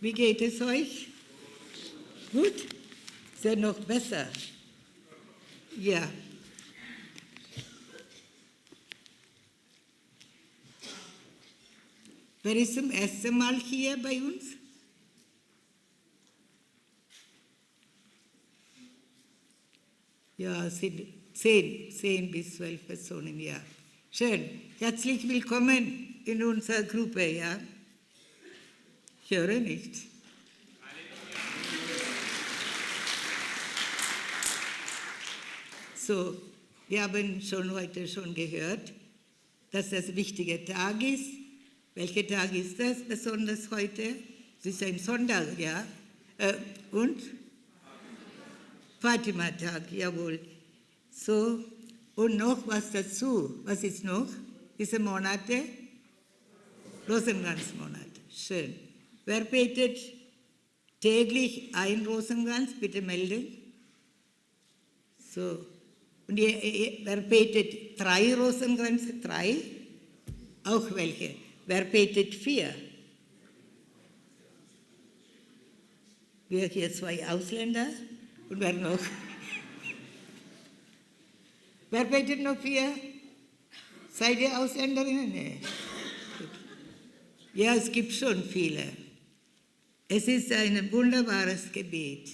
Wie geht es euch? Gut? Ist ja noch besser. Ja. Wer ist zum ersten Mal hier bei uns? Ja, es sind 10 bis 12 Personen, ja. Schön. Herzlich willkommen in unserer Gruppe, ja. Ich höre nicht. So, wir haben heute schon gehört, dass das ein wichtiger Tag ist. Welcher Tag ist das besonders heute? Es ist ein Sonntag, ja. Und? Fatima-Tag, jawohl. So, und noch was dazu. Was ist noch? Diese Monate? Rosenkranz-Monat. Schön. Wer betet täglich ein Rosenkranz? Bitte melden. So. Und wer betet 3 Rosenkränze? 3? Auch welche? Wer betet 4? Wir hier 2 Ausländer. Und wer noch? Wer betet noch 4? Seid ihr Ausländerinnen? Nee. Ja, es gibt schon viele. Es ist ein wunderbares Gebet.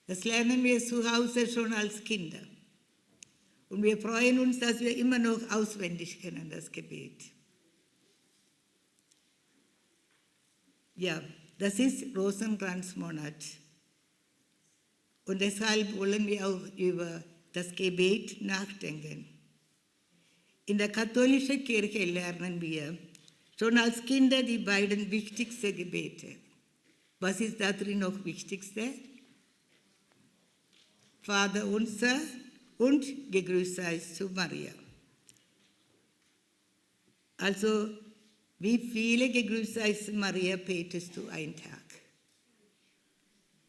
Das lernen wir zu Hause schon als Kinder. Und wir freuen uns, dass wir immer noch auswendig kennen, das Gebet. Ja, das ist Rosenkranzmonat. Und deshalb wollen wir auch über das Gebet nachdenken. In der katholischen Kirche lernen wir schon als Kinder die beiden wichtigsten Gebete. Was ist da drin noch wichtigste? Vater unser und gegrüßt seist du, Maria. Also, wie viele gegrüßt seist du, Maria, betest du einen Tag?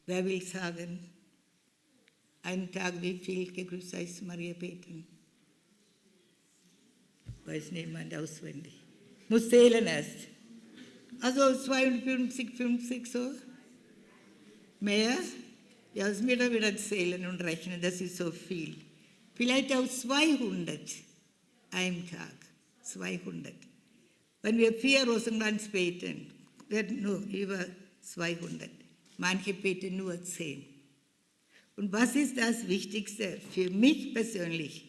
Wer will sagen? Einen Tag, wie viel gegrüßt seist du, Maria, beten? Weiß niemand auswendig. Muss zählen erst. Also 52, 50 so? Mehr? Ja, das müssen wir wieder zählen und rechnen, das ist so viel. Vielleicht auch 200 einen Tag. 200. Wenn wir 4 Rosenkranz beten, werden nur über 200. Manche beten nur 10. Und was ist das Wichtigste? Für mich persönlich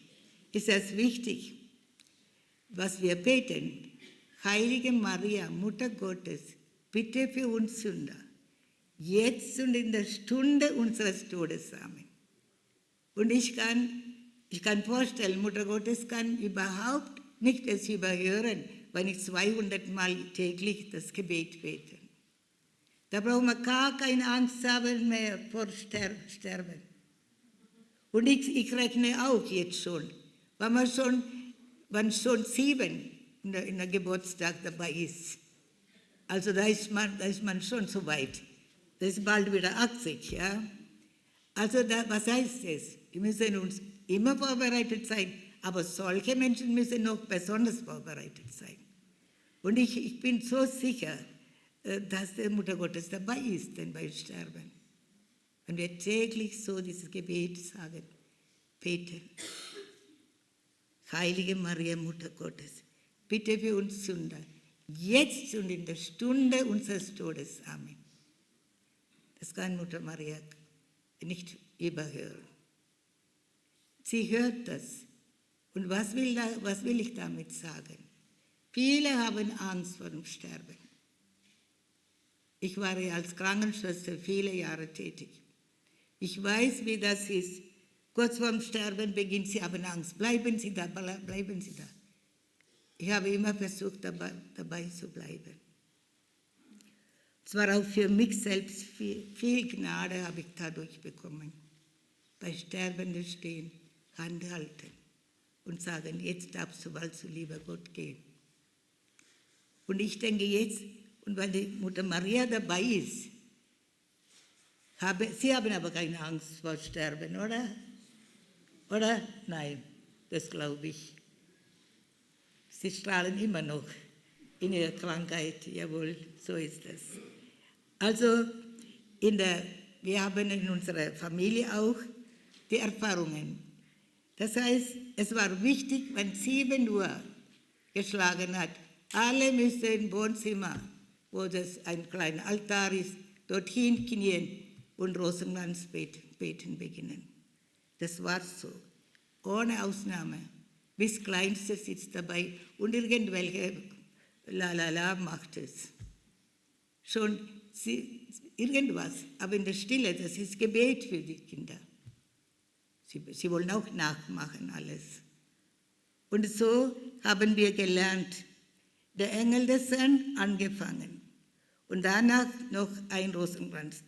ist das wichtig, was wir beten. Heilige Maria, Mutter Gottes, bitte für uns Sünder, jetzt und in der Stunde unseres Todes. Amen. Und ich kann vorstellen, Mutter Gottes kann überhaupt nicht es überhören, wenn ich 200 Mal täglich das Gebet bete. Da brauchen wir gar keine Angst haben mehr vor Sterben. Und ich rechne auch jetzt schon, wenn schon 7 in der Geburtstag dabei ist. Also da ist man schon so weit. Das ist bald wieder 80, ja. Also was heißt das? Wir müssen uns immer vorbereitet sein, aber solche Menschen müssen noch besonders vorbereitet sein. Und ich bin so sicher, dass der Mutter Gottes dabei ist, denn beim Sterben. Wenn wir täglich so dieses Gebet sagen, beten. Heilige Maria, Mutter Gottes, bitte für uns Sünder, jetzt und in der Stunde unseres Todes. Amen. Das kann Mutter Maria nicht überhören. Sie hört das. Und was will ich damit sagen? Viele haben Angst vor dem Sterben. Ich war ja als Krankenschwester viele Jahre tätig. Ich weiß, wie das ist. Kurz vorm Sterben beginnt sie haben Angst. Bleiben Sie da, bleiben Sie da. Ich habe immer versucht, dabei zu bleiben. Es war auch für mich selbst viel Gnade habe ich dadurch bekommen. Bei Sterbenden stehen, Hand halten und sagen, jetzt darfst du bald zu lieber Gott gehen. Und ich denke jetzt, und weil die Mutter Maria dabei ist, Sie haben aber keine Angst vor Sterben, oder? Oder? Nein, das glaube ich. Sie strahlen immer noch in ihrer Krankheit, jawohl, so ist es. Also wir haben in unserer Familie auch die Erfahrungen. Das heißt, es war wichtig, wenn 7 Uhr geschlagen hat, alle müssen im Wohnzimmer, wo das ein kleiner Altar ist, dorthin knien und Rosenkranz beten beginnen. Das war so, ohne Ausnahme. Bis Kleinste sitzt dabei und irgendwelche Lalala macht es. Schon irgendwas, aber in der Stille, das ist Gebet für die Kinder. Sie wollen auch nachmachen alles. Und so haben wir gelernt, der Engel des Herrn angefangen und danach noch ein Rosenkranz.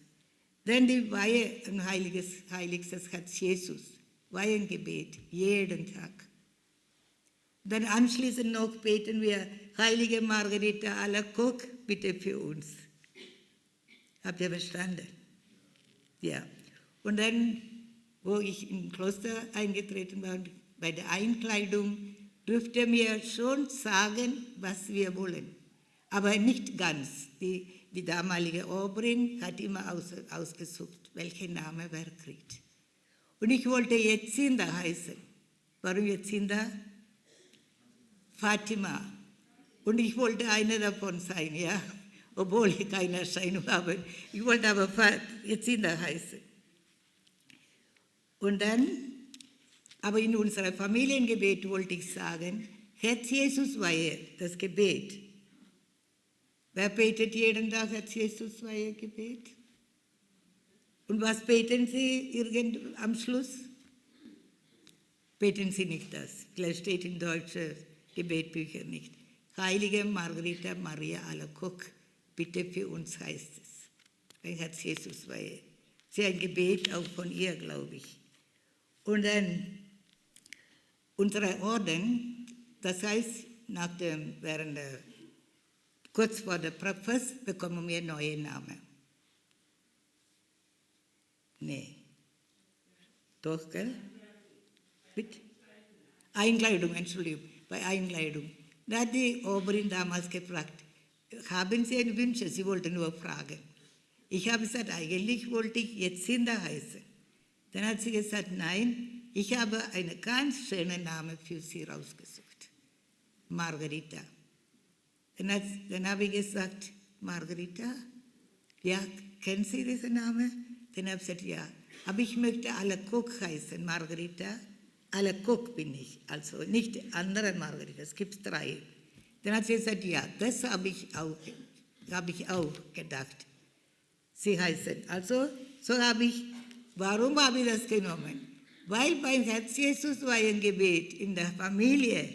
Denn die Weihe, ein heiligstes hat Jesus, Weihengebet, jeden Tag. Dann anschließend noch beten wir, heilige Margaritha, erklärt, bitte für uns. Habt ihr verstanden? Ja. Und dann, wo ich im Kloster eingetreten war, bei der Einkleidung, dürfte mir schon sagen, was wir wollen. Aber nicht ganz. Die damalige Oberin hat immer ausgesucht, welchen Namen wer kriegt. Und ich wollte Jetzinda heißen. Warum Jetzinda? Fatima. Und ich wollte eine davon sein, ja. Obwohl ich keine Erscheinung habe. Ich wollte aber Jetzinda heißen. Und dann, aber in unserem Familiengebet wollte ich sagen, Herz Jesus Weihe, das Gebet. Wer betet jeden Tag Herz Jesus Weihe Gebet? Und was beten Sie am Schluss? Beten Sie nicht das. Gleich steht in deutschen Gebetbüchern nicht. Heilige Margaritha Maria erklärt, bitte für uns heißt es. Ein Herz Jesus Weihe. Das ist ein Gebet auch von ihr, glaube ich. Und dann unsere Orden, das heißt, kurz vor der Pfarrfest bekommen wir neue Namen. Nee. Doch, gell? Bitte? Einkleidung, Entschuldigung, bei Einkleidung. Da hat die Oberin damals gefragt, haben Sie einen Wunsch? Sie wollte nur fragen. Ich habe gesagt, eigentlich wollte ich Jetzinda heißen. Dann hat sie gesagt, nein, ich habe einen ganz schönen Namen für Sie rausgesucht. Margaritha. Dann habe ich gesagt, Margaritha, ja, kennen Sie diesen Namen? Dann habe ich gesagt, ja, aber ich möchte erklärt heißen, Margaritha. Erklärt bin ich, also nicht die andere Margaritha, es gibt 3. Dann hat sie gesagt, ja, das habe ich auch gedacht. Sie heißen, also, warum habe ich das genommen? Weil beim Herz Jesus Weihengebet in der Familie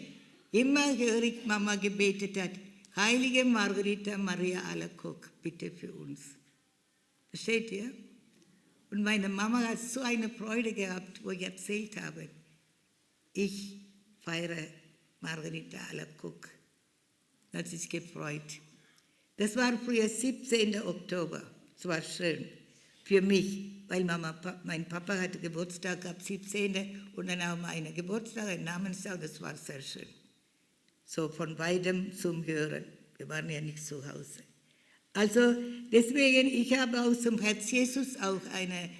immer hörig Mama gebetet hat, heilige Margaritha Maria erklärt, bitte für uns. Versteht ihr? Und meine Mama hat so eine Freude gehabt, wo ich erzählt habe, ich feiere Margaritha erklärt. Da hat sich gefreut. Das war früher 17. Oktober. Es war schön für mich, weil mein Papa hatte Geburtstag ab 17. und dann auch meine Geburtstag, ein Namenstag, das war sehr schön. So von weitem zum Hören. Wir waren ja nicht zu Hause. Also deswegen, ich habe auch zum Herz Jesus auch eine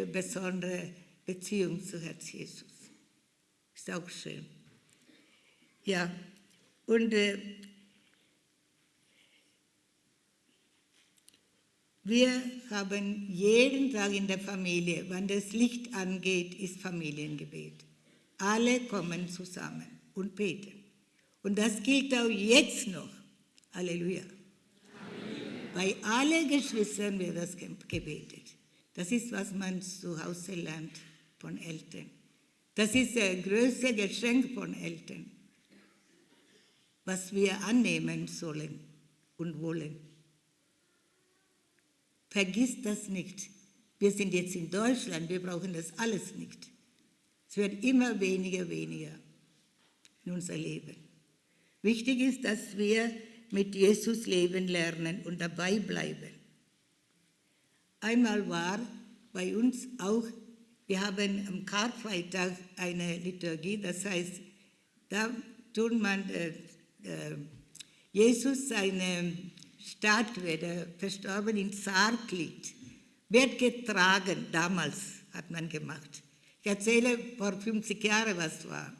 besondere Beziehung zu Herz Jesus. Ist auch schön. Ja, und wir haben jeden Tag in der Familie, wenn das Licht angeht, ist Familiengebet. Alle kommen zusammen und beten. Und das gilt auch jetzt noch. Halleluja. Amen. Bei allen Geschwistern wird das gebetet. Das ist, was man zu Hause lernt von Eltern. Das ist das größte Geschenk von Eltern, was wir annehmen sollen und wollen. Vergiss das nicht. Wir sind jetzt in Deutschland, wir brauchen das alles nicht. Es wird immer weniger in unser Leben. Wichtig ist, dass wir mit Jesus leben lernen und dabei bleiben. Einmal war bei uns auch, wir haben am Karfreitag eine Liturgie, das heißt, da tut man Jesus seine Statue, der verstorben in Sarg liegt, wird getragen, damals hat man gemacht. Ich erzähle vor 50 Jahren, was war.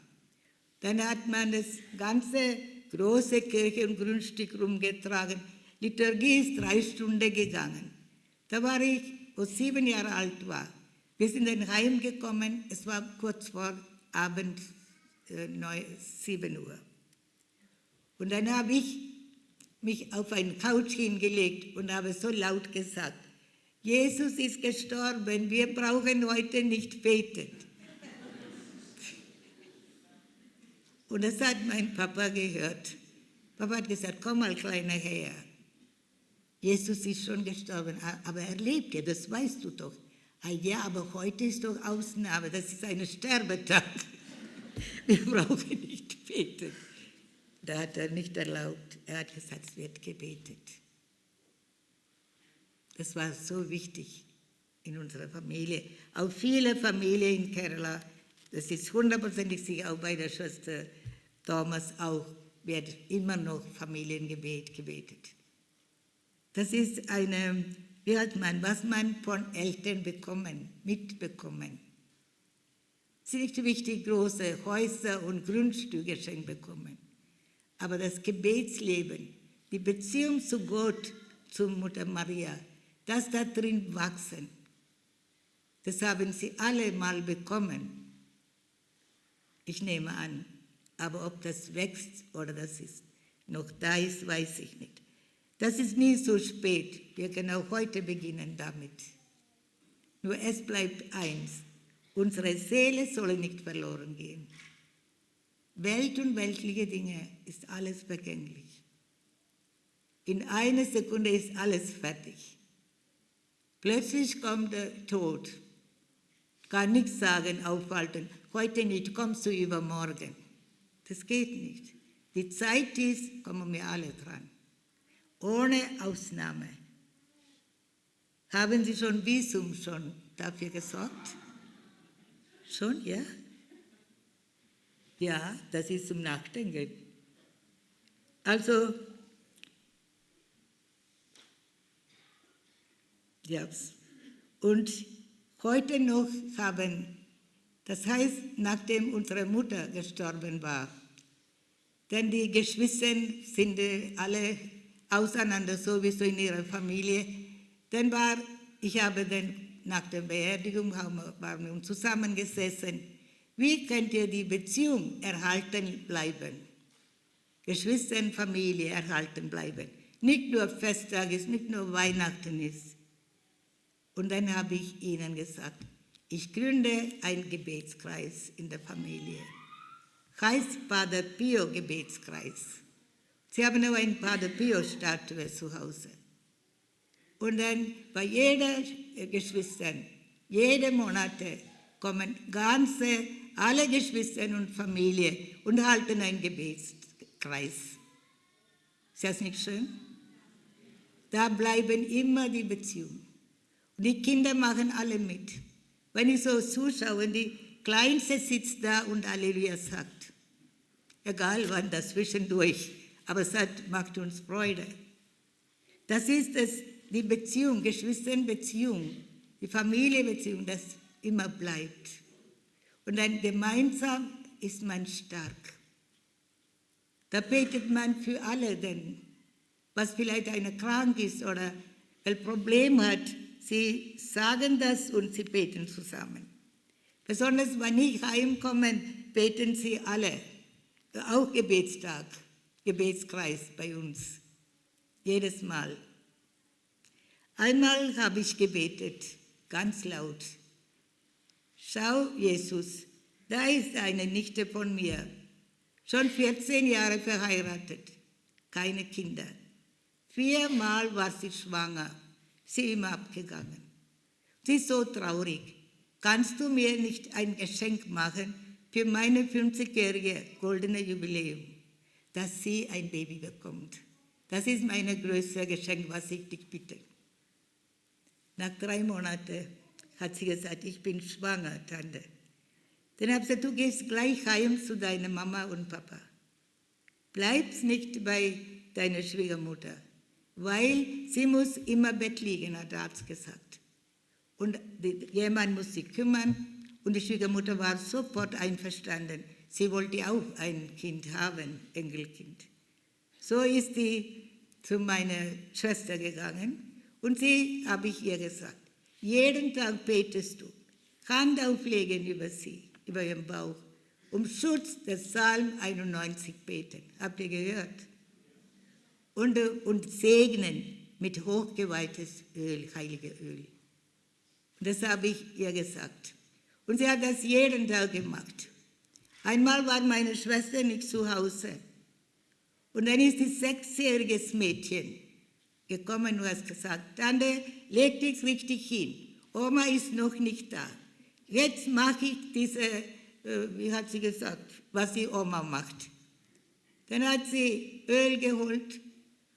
Dann hat man das ganze große Kirche und Grundstück rumgetragen. Liturgie ist 3 Stunden gegangen. Da war ich, wo ich 7 Jahre alt war. Wir sind dann heimgekommen, es war kurz vor Abend, 7 Uhr. Und dann habe ich mich auf eine Couch hingelegt und habe so laut gesagt, Jesus ist gestorben, wir brauchen heute nicht beten. Und das hat mein Papa gehört. Papa hat gesagt, komm mal, Kleiner, her. Jesus ist schon gestorben, aber er lebt ja, das weißt du doch. Ah ja, aber heute ist doch Ausnahme, das ist ein Sterbetag. Wir brauchen nicht beten. Da hat er nicht erlaubt, er hat gesagt, es wird gebetet. Das war so wichtig in unserer Familie. Auch viele Familien in Kerala, das ist 100%ig sicher, auch bei der Schwester Thomas auch, wird immer noch Familiengebet gebetet. Das ist eine, wie hat man, was man von Eltern mitbekommen. Es ist nicht wichtig, große Häuser und Grundstücke geschenkt bekommen. Aber das Gebetsleben, die Beziehung zu Gott, zu Mutter Maria, das da drin wachsen, das haben sie alle mal bekommen. Ich nehme an, aber ob das wächst oder das ist noch da ist, weiß ich nicht. Das ist nie so spät, wir können auch heute beginnen damit. Nur es bleibt eins, unsere Seele soll nicht verloren gehen. Welt und weltliche Dinge ist alles vergänglich. In einer Sekunde ist alles fertig. Plötzlich kommt der Tod. Kann nichts sagen, aufhalten. Heute nicht, kommst du übermorgen. Das geht nicht. Die Zeit ist, kommen wir alle dran. Ohne Ausnahme. Haben Sie schon Visum schon dafür gesorgt? Schon, ja? Ja, das ist zum Nachdenken. Also, ja, und heute noch haben, das heißt, nachdem unsere Mutter gestorben war, denn die Geschwister sind alle auseinander, sowieso in ihrer Familie, dann ich habe dann nach der Beerdigung, waren wir uns zusammengesessen, wie könnt ihr die Beziehung erhalten bleiben? Geschwister, Familie erhalten bleiben. Nicht nur Festtag ist, nicht nur Weihnachten ist. Und dann habe ich ihnen gesagt, ich gründe einen Gebetskreis in der Familie. Heißt Pater Pio Gebetskreis. Sie haben auch eine Pater Pio Statue zu Hause. Und dann bei jeder Geschwister, jede Monate kommen alle Geschwister und Familie und halten einen Gebetskreis. Ist das nicht schön? Da bleiben immer die Beziehungen. Und die Kinder machen alle mit. Wenn ich so zuschaue, die Kleinste sitzt da und Halleluja sagt. Egal wann, das zwischendurch. Aber es macht uns Freude. Das ist die Beziehung, Geschwisterbeziehung, die Familienbeziehung, das immer bleibt. Und dann gemeinsam ist man stark. Da betet man für alle, denn was vielleicht einer krank ist oder ein Problem hat, sie sagen das und sie beten zusammen. Besonders wenn ich heimkomme, beten sie alle. Auch Gebetstag, Gebetskreis bei uns. Jedes Mal. Einmal habe ich gebetet, ganz laut. Schau, Jesus, da ist eine Nichte von mir, schon 14 Jahre verheiratet, keine Kinder. 4-mal war sie schwanger, sie immer abgegangen. Sie ist so traurig. Kannst du mir nicht ein Geschenk machen für meine 50-jährige goldene Jubiläum, dass sie ein Baby bekommt? Das ist mein größtes Geschenk, was ich dich bitte. Nach 3 Monaten hat sie gesagt, ich bin schwanger, Tante. Dann habe ich gesagt, du gehst gleich heim zu deiner Mama und Papa. Bleibst nicht bei deiner Schwiegermutter. weil sie muss immer im Bett liegen, hat der Arzt gesagt. Und jemand muss sich kümmern und die Schwiegermutter war sofort einverstanden. Sie wollte auch ein Kind haben, Enkelkind. So ist sie zu meiner Schwester gegangen und sie habe ich ihr gesagt, jeden Tag betest du, Hand auflegen über sie, über ihren Bauch, um Schutz des Psalm 91 beten. Habt ihr gehört? Und segnen mit hochgeweihtes Öl, heilige Öl. Das habe ich ihr gesagt. Und sie hat das jeden Tag gemacht. Einmal war meine Schwester nicht zu Hause. Und dann ist ein 6-jähriges Mädchen gekommen und hat gesagt, Tante, leg dich richtig hin. Oma ist noch nicht da. Jetzt mache ich diese, wie hat sie gesagt, was die Oma macht. Dann hat sie Öl geholt.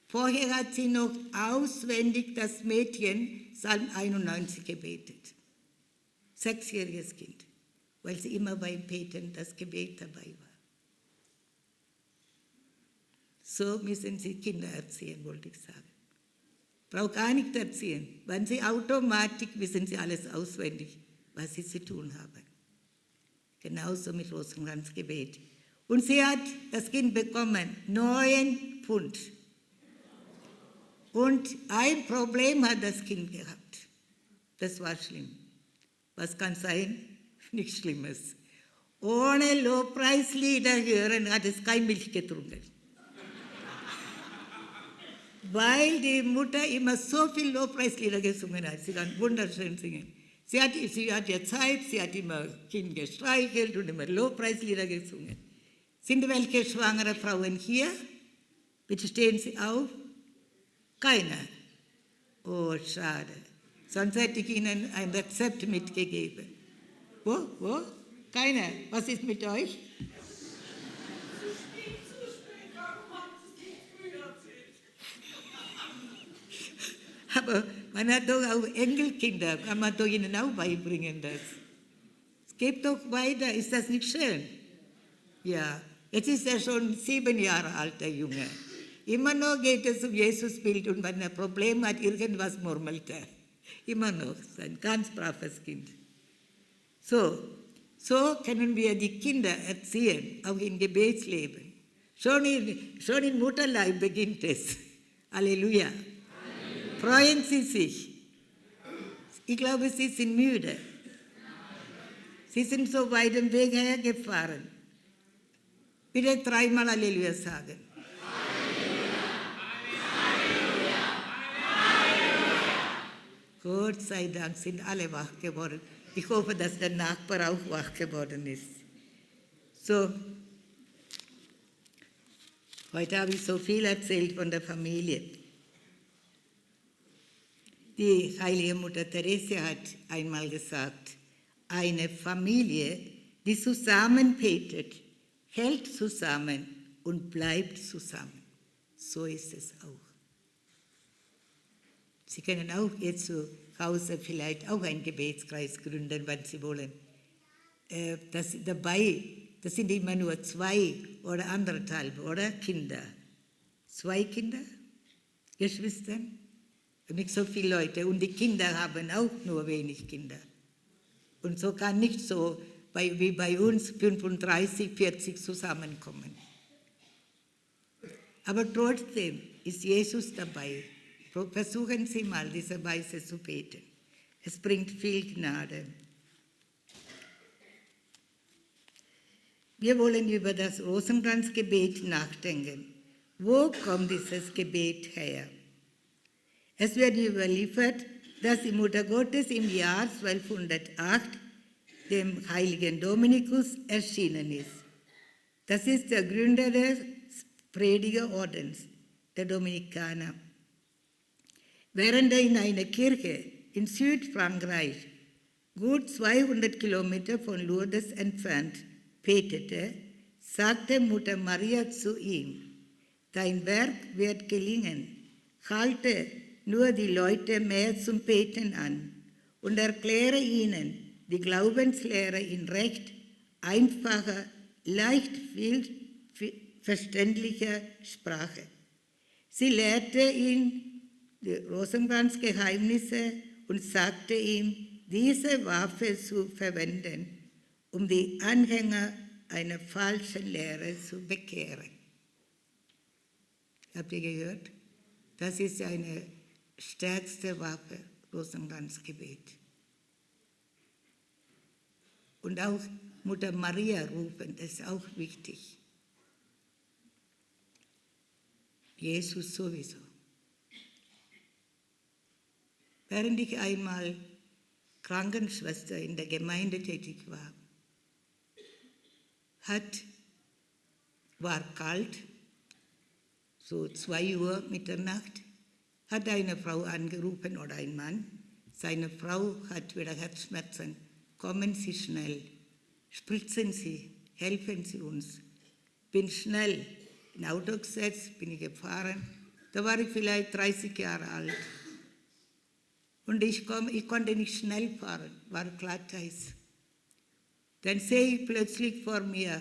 Vorher hat sie noch auswendig das Mädchen Psalm 91 gebetet. 6-jähriges Kind, weil sie immer beim Beten das Gebet dabei war. So müssen Sie Kinder erziehen, wollte ich sagen. Braucht gar nicht erziehen. Wenn Sie automatisch wissen Sie alles auswendig, was Sie zu tun haben. Genauso mit Rosenkranz Gebet. Und sie hat das Kind bekommen, 9 Pfund. Und ein Problem hat das Kind gehabt. Das war schlimm. Was kann sein? Nichts Schlimmes. Ohne Lobpreislieder hören hat es keine Milch getrunken. Weil die Mutter immer so viel Lobpreislieder gesungen hat. Sie kann wunderschön singen. Sie hat ja Zeit, sie hat immer Kind gestreichelt und immer Lobpreislieder gesungen. Sind welche schwangere Frauen hier? Bitte stehen Sie auf. Keiner. Oh, schade. Sonst hätte ich Ihnen ein Rezept mitgegeben. Wo? Keiner. Was ist mit euch? Aber man hat doch auch Enkelkinder, kann man doch ihnen auch beibringen das. Es geht doch weiter, ist das nicht schön? Ja, jetzt ist er schon 7 Jahre alt, der Junge. Immer noch geht es um Jesusbild und wenn er ein Problem hat, irgendwas murmelt er. Immer noch, ist ein ganz braves Kind. So können wir die Kinder erziehen, auch im Gebetsleben. Schon im Mutterleib beginnt es. Halleluja. Freuen Sie sich. Ich glaube, Sie sind müde. Sie sind so weit den Weg hergefahren. Bitte 3-mal Halleluja sagen. Gott sei Dank sind alle wach geworden. Ich hoffe, dass der Nachbar auch wach geworden ist. So, heute habe ich so viel erzählt von der Familie. Die heilige Mutter Teresa hat einmal gesagt, eine Familie, die zusammen betet, hält zusammen und bleibt zusammen. So ist es auch. Sie können auch jetzt zu Hause vielleicht auch einen Gebetskreis gründen, wenn Sie wollen. Das sind immer nur 2 oder 1,5, oder? Kinder. 2 Kinder, Geschwister, nicht so viele Leute. Und die Kinder haben auch nur wenig Kinder. Und so kann nicht so wie bei uns 35, 40 zusammenkommen. Aber trotzdem ist Jesus dabei. Versuchen Sie mal, diese Weise zu beten. Es bringt viel Gnade. Wir wollen über das Rosenkranzgebet nachdenken. Wo kommt dieses Gebet her? Es wird überliefert, dass die Mutter Gottes im Jahr 1208 dem heiligen Dominikus erschienen ist. Das ist der Gründer des Predigerordens, der Dominikaner. Während er in einer Kirche in Südfrankreich, gut 200 Kilometer von Lourdes entfernt, betete, sagte Mutter Maria zu ihm, dein Werk wird gelingen, halte nur die Leute mehr zum Beten an und erkläre ihnen die Glaubenslehre in recht einfacher, leicht viel verständlicher Sprache. Sie lehrte ihn die Rosenkranz-Geheimnisse und sagte ihm, diese Waffe zu verwenden, um die Anhänger einer falschen Lehre zu bekehren. Habt ihr gehört? Das ist eine stärkste Waffe, Rosenkranzgebet. Und auch Mutter Maria rufen, das ist auch wichtig. Jesus sowieso. Während ich einmal Krankenschwester in der Gemeinde tätig war, war kalt, so 2 Uhr Mitternacht, hat eine Frau angerufen oder ein Mann, seine Frau hat wieder Herzschmerzen, kommen Sie schnell, spritzen Sie, helfen Sie uns. Bin schnell in Auto gesetzt, bin ich gefahren, da war ich vielleicht 30 Jahre alt. Und ich konnte nicht schnell fahren, war Glatteis. Dann sehe ich plötzlich vor mir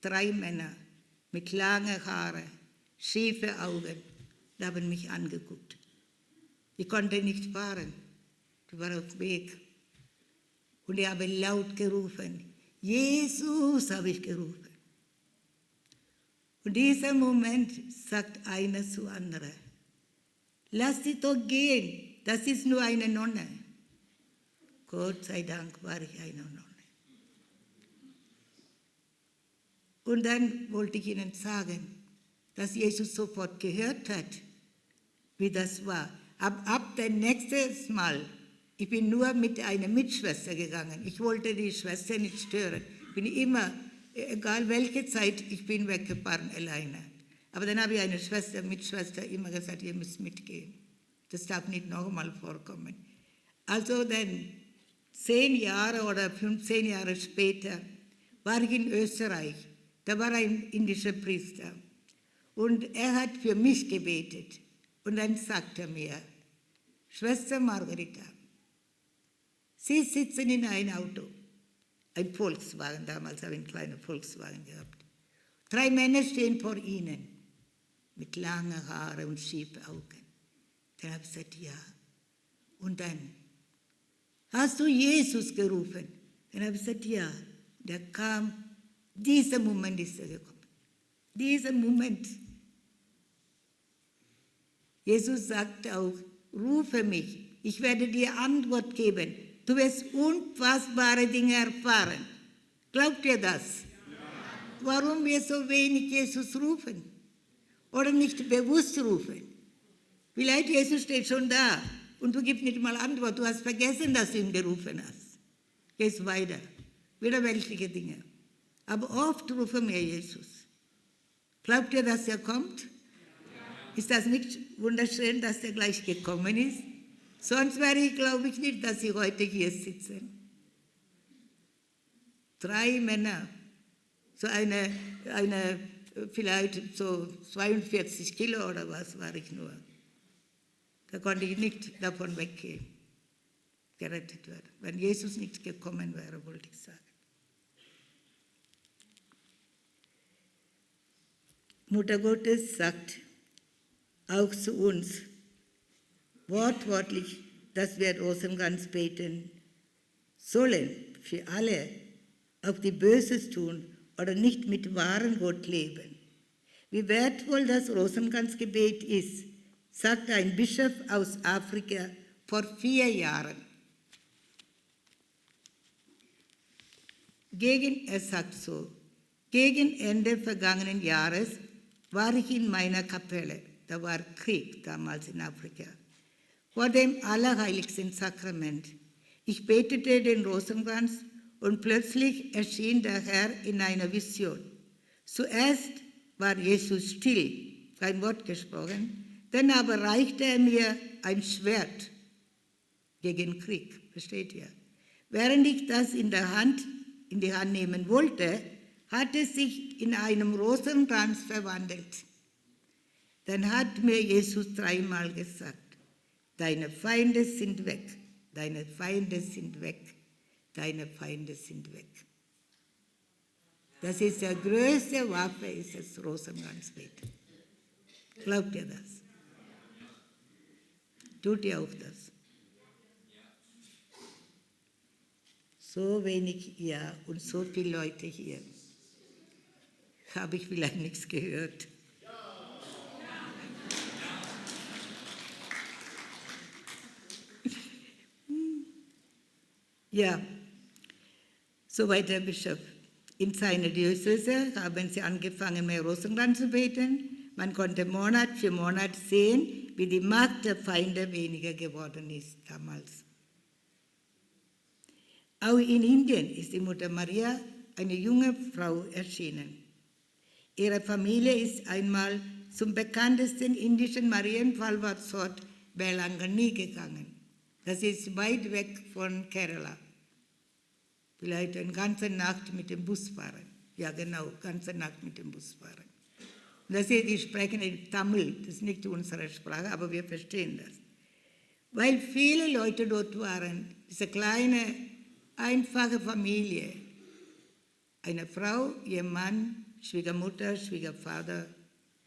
3 Männer mit langen Haaren, schiefe Augen, die haben mich angeguckt. Ich konnte nicht fahren, ich war auf dem Weg. Und ich habe laut gerufen, Jesus, habe ich gerufen. Und dieser Moment sagt einer zu anderen, lass sie doch gehen, das ist nur eine Nonne. Gott sei Dank war ich eine Nonne. Und dann wollte ich ihnen sagen, dass Jesus sofort gehört hat, wie das war. Ab dem nächsten Mal, ich bin nur mit einer Mitschwester gegangen. Ich wollte die Schwester nicht stören. Ich bin immer, egal welche Zeit, ich bin weggefahren alleine. Aber dann habe ich einer Mitschwester immer gesagt, ihr müsst mitgehen. Das darf nicht nochmal vorkommen. Also dann 10 Jahre oder 15 Jahre später war ich in Österreich. Da war ein indischer Priester und er hat für mich gebetet. Und dann sagte er mir, Schwester Margaritha, Sie sitzen in einem Auto, ein Volkswagen, damals habe ich einen kleinen Volkswagen gehabt. 3 Männer stehen vor Ihnen mit langen Haaren und schiefen Augen. Dann habe ich gesagt, ja. Und dann, hast du Jesus gerufen? Dann habe ich gesagt, ja. Der kam, dieser Moment ist er gekommen. Dieser Moment. Jesus sagt auch, rufe mich, ich werde dir Antwort geben. Du wirst unfassbare Dinge erfahren. Glaubt ihr das? Ja. Warum wir so wenig Jesus rufen? Oder nicht bewusst rufen? Vielleicht Jesus steht schon da und du gibst nicht mal Antwort. Du hast vergessen, dass du ihn gerufen hast. Gehst weiter. Wieder weltliche Dinge. Aber oft rufen wir Jesus. Glaubt ihr, dass er kommt? Ja. Ist das nicht wunderschön, dass er gleich gekommen ist? Sonst wäre ich, glaube ich, nicht, dass Sie heute hier sitzen. 3 Männer, so eine vielleicht so 42 Kilo oder was war ich nur. Da konnte ich nicht davon weggehen, gerettet werden. Wenn Jesus nicht gekommen wäre, wollte ich sagen. Mutter Gottes sagt auch zu uns, wortwörtlich, dass wir Rosenkranz beten sollen, für alle, auch die Böses tun oder nicht mit wahrem Gott leben. Wie wertvoll das Rosenkranzgebet ist, sagte ein Bischof aus Afrika vor 4 Jahren. Er sagt so, gegen Ende vergangenen Jahres war ich in meiner Kapelle, da war Krieg damals in Afrika, vor dem allerheiligsten Sakrament. Ich betete den Rosenkranz und plötzlich erschien der Herr in einer Vision. Zuerst war Jesus still, kein Wort gesprochen, dann aber reichte er mir ein Schwert gegen Krieg, versteht ihr? Während ich das in die Hand nehmen wollte, hat es sich in einem Rosenkranz verwandelt. Dann hat mir Jesus 3-mal gesagt, deine Feinde sind weg, deine Feinde sind weg, deine Feinde sind weg. Das ist die größte Waffe, ist das Rosenkranzbeten. Glaubt ihr das? Tut ihr auch das? So wenig ja und so viele Leute hier. Habe ich vielleicht nichts gehört. Ja, soweit der Bischof. In seiner Diözese haben sie angefangen, mehr Rosenkranz zu beten. Man konnte Monat für Monat sehen, wie die Macht der Feinde weniger geworden ist damals. Auch in Indien ist die Mutter Maria, eine junge Frau, erschienen. Ihre Familie ist einmal zum bekanntesten indischen Marienwallfahrtsort Belangani gegangen. Das ist weit weg von Kerala. Vielleicht eine ganze Nacht mit dem Bus fahren. Ja, genau, ganze Nacht mit dem Bus fahren. Und das ist, die sprechen in Tamil, das ist nicht unsere Sprache, aber wir verstehen das. Weil viele Leute dort waren, diese kleine, einfache Familie. Eine Frau, ihr Mann, Schwiegermutter, Schwiegervater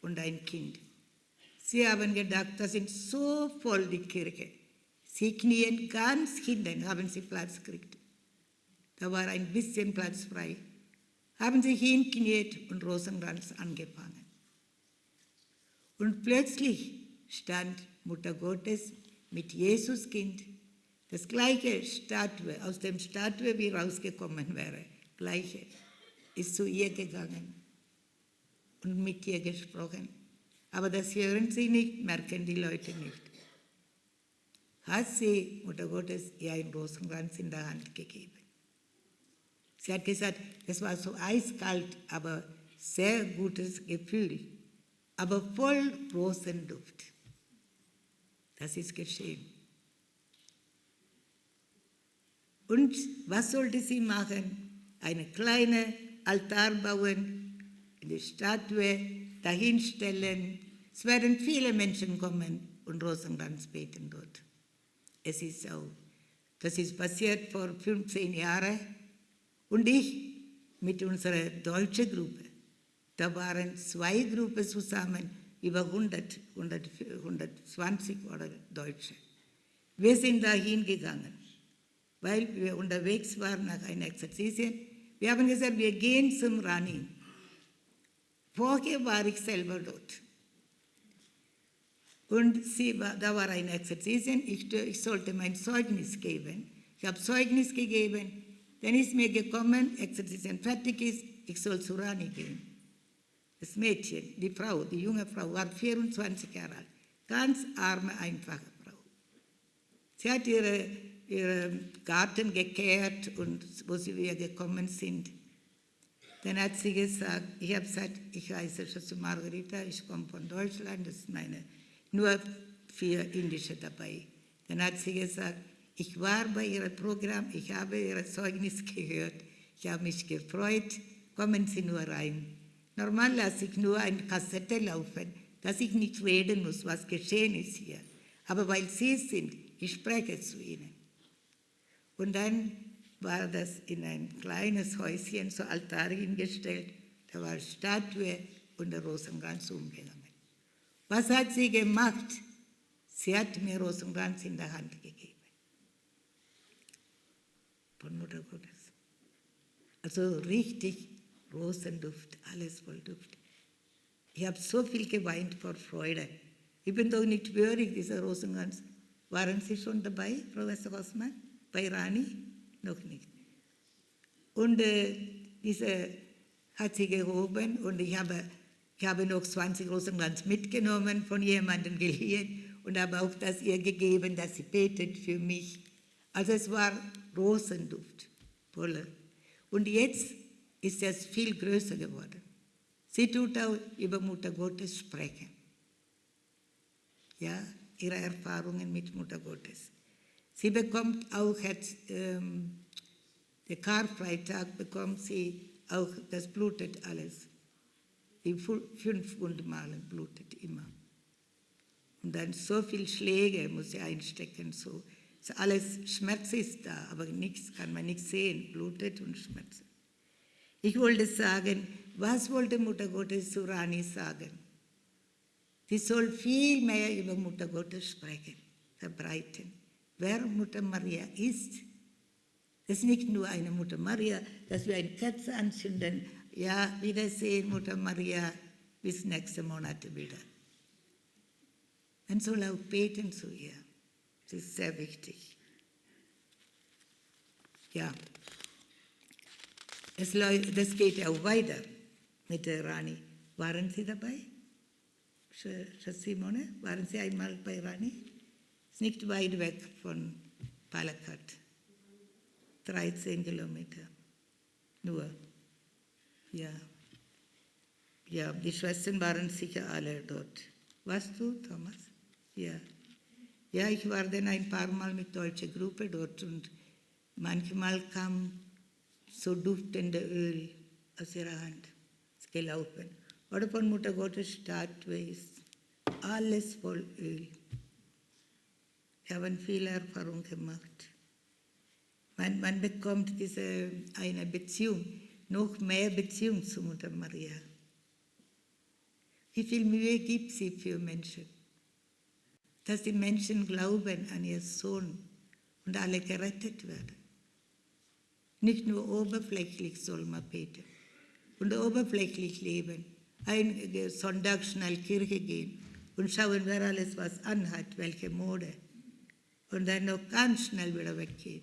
und ein Kind. Sie haben gedacht, das sind so voll die Kirche. Sie knien ganz hinten, haben sie Platz gekriegt. Da war ein bisschen Platz frei. Haben sich hinkniet und Rosenkranz angefangen. Und plötzlich stand Mutter Gottes mit Jesuskind, das gleiche Statue, aus dem Statue wie rausgekommen wäre, gleiche, ist zu ihr gegangen und mit ihr gesprochen. Aber das hören sie nicht, merken die Leute nicht. Hat sie, Mutter Gottes, ihr einen Rosenkranz in der Hand gegeben. Sie hat gesagt, es war so eiskalt, aber sehr gutes Gefühl, aber voll Rosenduft. Das ist geschehen. Und was sollte sie machen? Eine kleine Altar bauen, eine Statue dahinstellen. Es werden viele Menschen kommen und Rosenkranz beten dort. Es ist so. Das ist passiert vor 15 Jahren. Und ich mit unserer deutschen Gruppe, da waren 2 Gruppen zusammen, über 120 oder Deutsche. Wir sind da hingegangen, weil wir unterwegs waren nach einer Exerzitien. Wir haben gesagt, wir gehen zum Rani. Vorher war ich selber dort. Und da war eine Exerzitien, ich sollte mein Zeugnis geben. Ich habe Zeugnis gegeben. Dann ist mir gekommen, Exerzitien fertig ist, ich soll zu Rani gehen. Das Mädchen, die Frau, die junge Frau, war 24 Jahre alt. Ganz arme, einfache Frau. Sie hat ihren Garten gekehrt und wo wir gekommen sind. Dann hat sie gesagt, ich habe gesagt, ich heiße Schwester Margaritha, ich komme von Deutschland, das sind nur 4 Indische dabei. Dann hat sie gesagt, ich war bei Ihrem Programm, ich habe Ihr Zeugnis gehört, ich habe mich gefreut, kommen Sie nur rein. Normal lasse ich nur eine Kassette laufen, dass ich nicht reden muss, was geschehen ist hier. Aber weil Sie sind, ich spreche zu Ihnen. Und dann war das in ein kleines Häuschen, so Altar hingestellt, da war Statue und der Rosenkranz umgegangen. Was hat sie gemacht? Sie hat mir Rosenkranz in der Hand gegeben. Von Mutter Gottes. Also richtig Rosenduft, alles voll Duft. Ich habe so viel geweint vor Freude. Ich bin doch nicht würdig, dieser Rosenkranz. Waren Sie schon dabei, Professor Osman? Bei Rani? Noch nicht. Und diese hat sie gehoben und ich habe noch 20 Rosenkranz mitgenommen, von jemandem geliehen und habe auch das ihr gegeben, dass sie betet für mich. Also es war Rosenduft, voller. Und jetzt ist es viel größer geworden. Sie tut auch über Mutter Gottes sprechen. Ja, ihre Erfahrungen mit Mutter Gottes. Sie bekommt auch jetzt, der Karfreitag bekommt sie auch, das blutet alles. Die 5 Wundmalen blutet immer. Und dann so viele Schläge muss sie einstecken, so. Alles Schmerz ist da, aber nichts kann man nicht sehen, blutet und schmerzt. Ich wollte sagen, was wollte Mutter Gottes zu Rani sagen? Sie soll viel mehr über Mutter Gottes sprechen. verbreiten. Wer Mutter Maria ist, das ist nicht nur eine Mutter Maria, dass wir eine Kerze anzünden, ja, Wiedersehen, Mutter Maria, bis nächste Monate wieder. Man soll auch beten zu ihr. Das ist sehr wichtig. Ja, das geht auch weiter mit der Rani. Waren Sie dabei? Simone, waren Sie einmal bei Rani? Ist nicht weit weg von Palakkad. 13 Kilometer. Nur. Ja. Ja, die Schwestern waren sicher alle dort. Warst du, Thomas? Ja. Ja, ich war dann ein paar Mal mit deutscher Gruppe dort und manchmal kam so duftende Öl aus ihrer Hand. Ist gelaufen. Oder von Mutter Gottes Statue ist alles voll Öl. Wir haben viele Erfahrungen gemacht. Man bekommt eine Beziehung, noch mehr Beziehung zu Mutter Maria. Wie viel Mühe gibt sie für Menschen? Dass die Menschen glauben an ihren Sohn und alle gerettet werden. Nicht nur oberflächlich soll man beten und oberflächlich leben. Ein Sonntag schnell Kirche gehen und schauen, wer alles was anhat, welche Mode. Und dann noch ganz schnell wieder weggehen.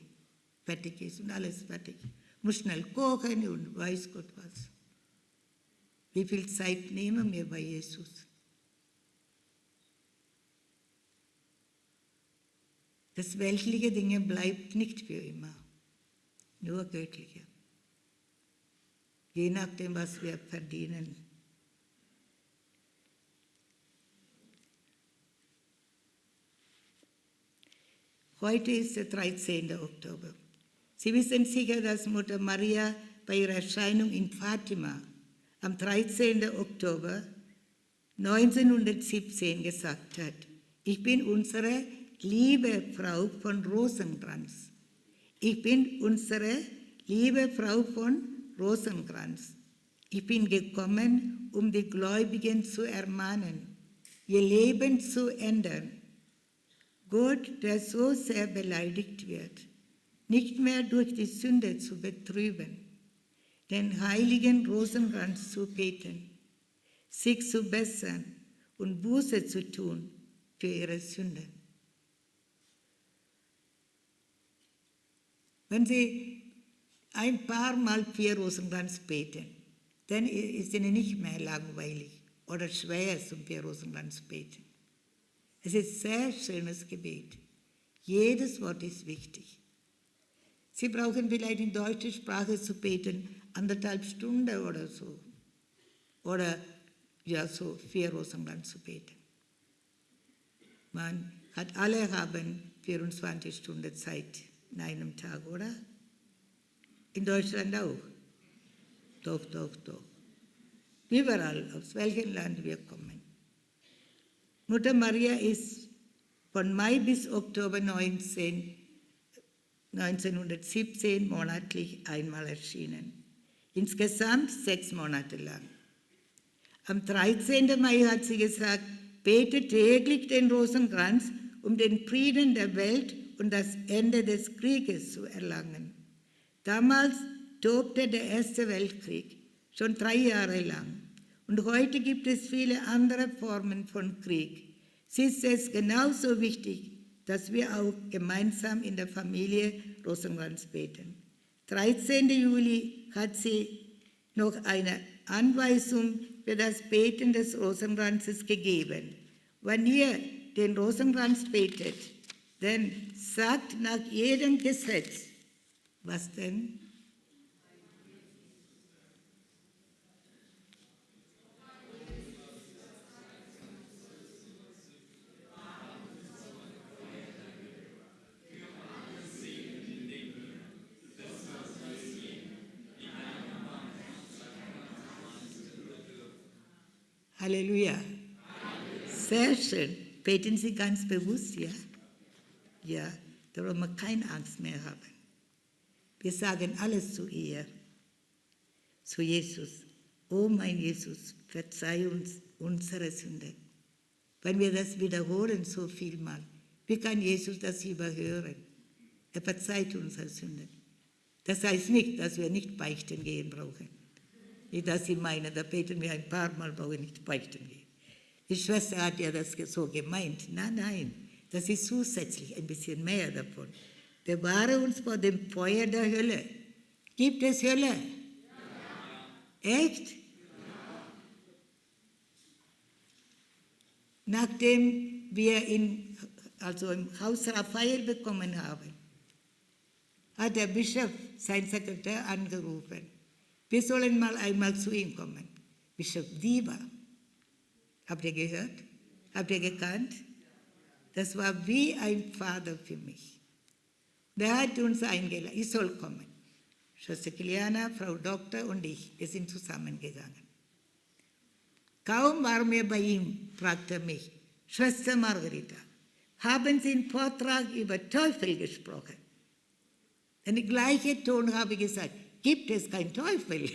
Fertig ist und alles fertig. Muss schnell kochen und weiß Gott was. Wie viel Zeit nehmen wir bei Jesus? Das weltliche Dinge bleibt nicht für immer, nur göttliche. Je nachdem, was wir verdienen. Heute ist der 13. Oktober. Sie wissen sicher, dass Mutter Maria bei ihrer Erscheinung in Fatima am 13. Oktober 1917 gesagt hat, ich bin unsere liebe Frau von Rosenkranz. Ich bin unsere liebe Frau von Rosenkranz. Ich bin gekommen, um die Gläubigen zu ermahnen, ihr Leben zu ändern. Gott, der so sehr beleidigt wird, nicht mehr durch die Sünde zu betrüben, den heiligen Rosenkranz zu beten, sich zu bessern und Buße zu tun für ihre Sünden. Wenn Sie ein paar Mal 4 Rosenkranz beten, dann ist Ihnen nicht mehr langweilig oder schwer zum 4 Rosenkranz beten. Es ist ein sehr schönes Gebet. Jedes Wort ist wichtig. Sie brauchen vielleicht in deutscher Sprache zu beten, 1,5 Stunden oder so. Oder ja, so 4 Rosenkranz zu beten. Alle haben 24 Stunden Zeit in einem Tag, oder? In Deutschland auch. Doch. Überall, aus welchem Land wir kommen. Mutter Maria ist von Mai bis Oktober 1917 monatlich einmal erschienen. Insgesamt 6 Monate lang. Am 13. Mai hat sie gesagt, bete täglich den Rosenkranz, um den Frieden der Welt und das Ende des Krieges zu erlangen. Damals tobte der Erste Weltkrieg, schon 3 Jahre lang. Und heute gibt es viele andere Formen von Krieg. Es ist genauso wichtig, dass wir auch gemeinsam in der Familie Rosenkranz beten. 13. Juli hat sie noch eine Anweisung für das Beten des Rosenkranzes gegeben. Wenn ihr den Rosenkranz betet, dann sagt nach jedem Gesetz, was denn? Halleluja. Sehr schön. Beten Sie ganz bewusst, ja? Ja, da brauchen wir keine Angst mehr haben. Wir sagen alles zu ihr, zu Jesus. Oh mein Jesus, verzeih uns unsere Sünde. Wenn wir das wiederholen so viel mal, Wie kann Jesus das überhören? Er verzeiht unsere Sünden. Das heißt nicht, dass wir nicht beichten gehen brauchen. Nicht, dass Sie meinen, da beten wir ein paar Mal, brauchen wir nicht beichten gehen. Die Schwester hat ja das so gemeint. Nein, das ist zusätzlich ein bisschen mehr davon. Bewahre uns vor dem Feuer der Hölle. Gibt es Hölle? Ja. Echt? Ja. Nachdem wir im Haus Raphael bekommen haben, hat der Bischof seinen Sekretär angerufen. Wir sollen mal einmal zu ihm kommen. Bischof Diva. Habt ihr gehört? Habt ihr gekannt? Das war wie ein Vater für mich. Der hat uns eingeladen, ich soll kommen. Schwester Kiliana, Frau Doktor und ich, wir sind zusammengegangen. Kaum waren wir bei ihm, fragte er mich, Schwester Margaritha, haben Sie einen Vortrag über Teufel gesprochen? In dem gleichen Ton habe ich gesagt, gibt es keinen Teufel?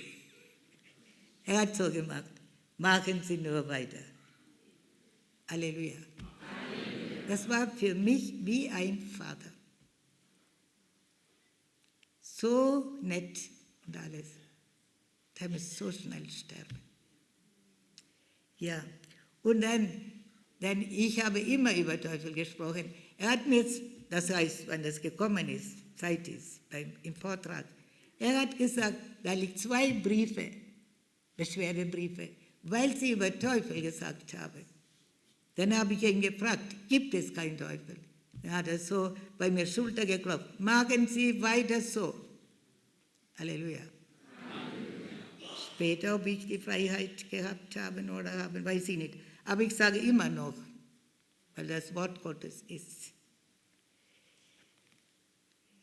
Er hat so gemacht, machen Sie nur weiter. Halleluja. Das war für mich wie ein Vater. So nett und alles. Der muss so schnell sterben. Ja, und dann ich habe immer über Teufel gesprochen. Er hat mir jetzt, das heißt, wenn das gekommen ist, Zeit ist, im Vortrag, er hat gesagt, da liegen 2 Briefe, Beschwerdebriefe, weil Sie über Teufel gesagt haben. Dann habe ich ihn gefragt, gibt es keinen Teufel? Dann hat er so bei mir Schulter geklopft, machen Sie weiter so. Halleluja. Später, ob ich die Freiheit gehabt habe oder habe, weiß ich nicht. Aber ich sage immer noch, weil das Wort Gottes ist.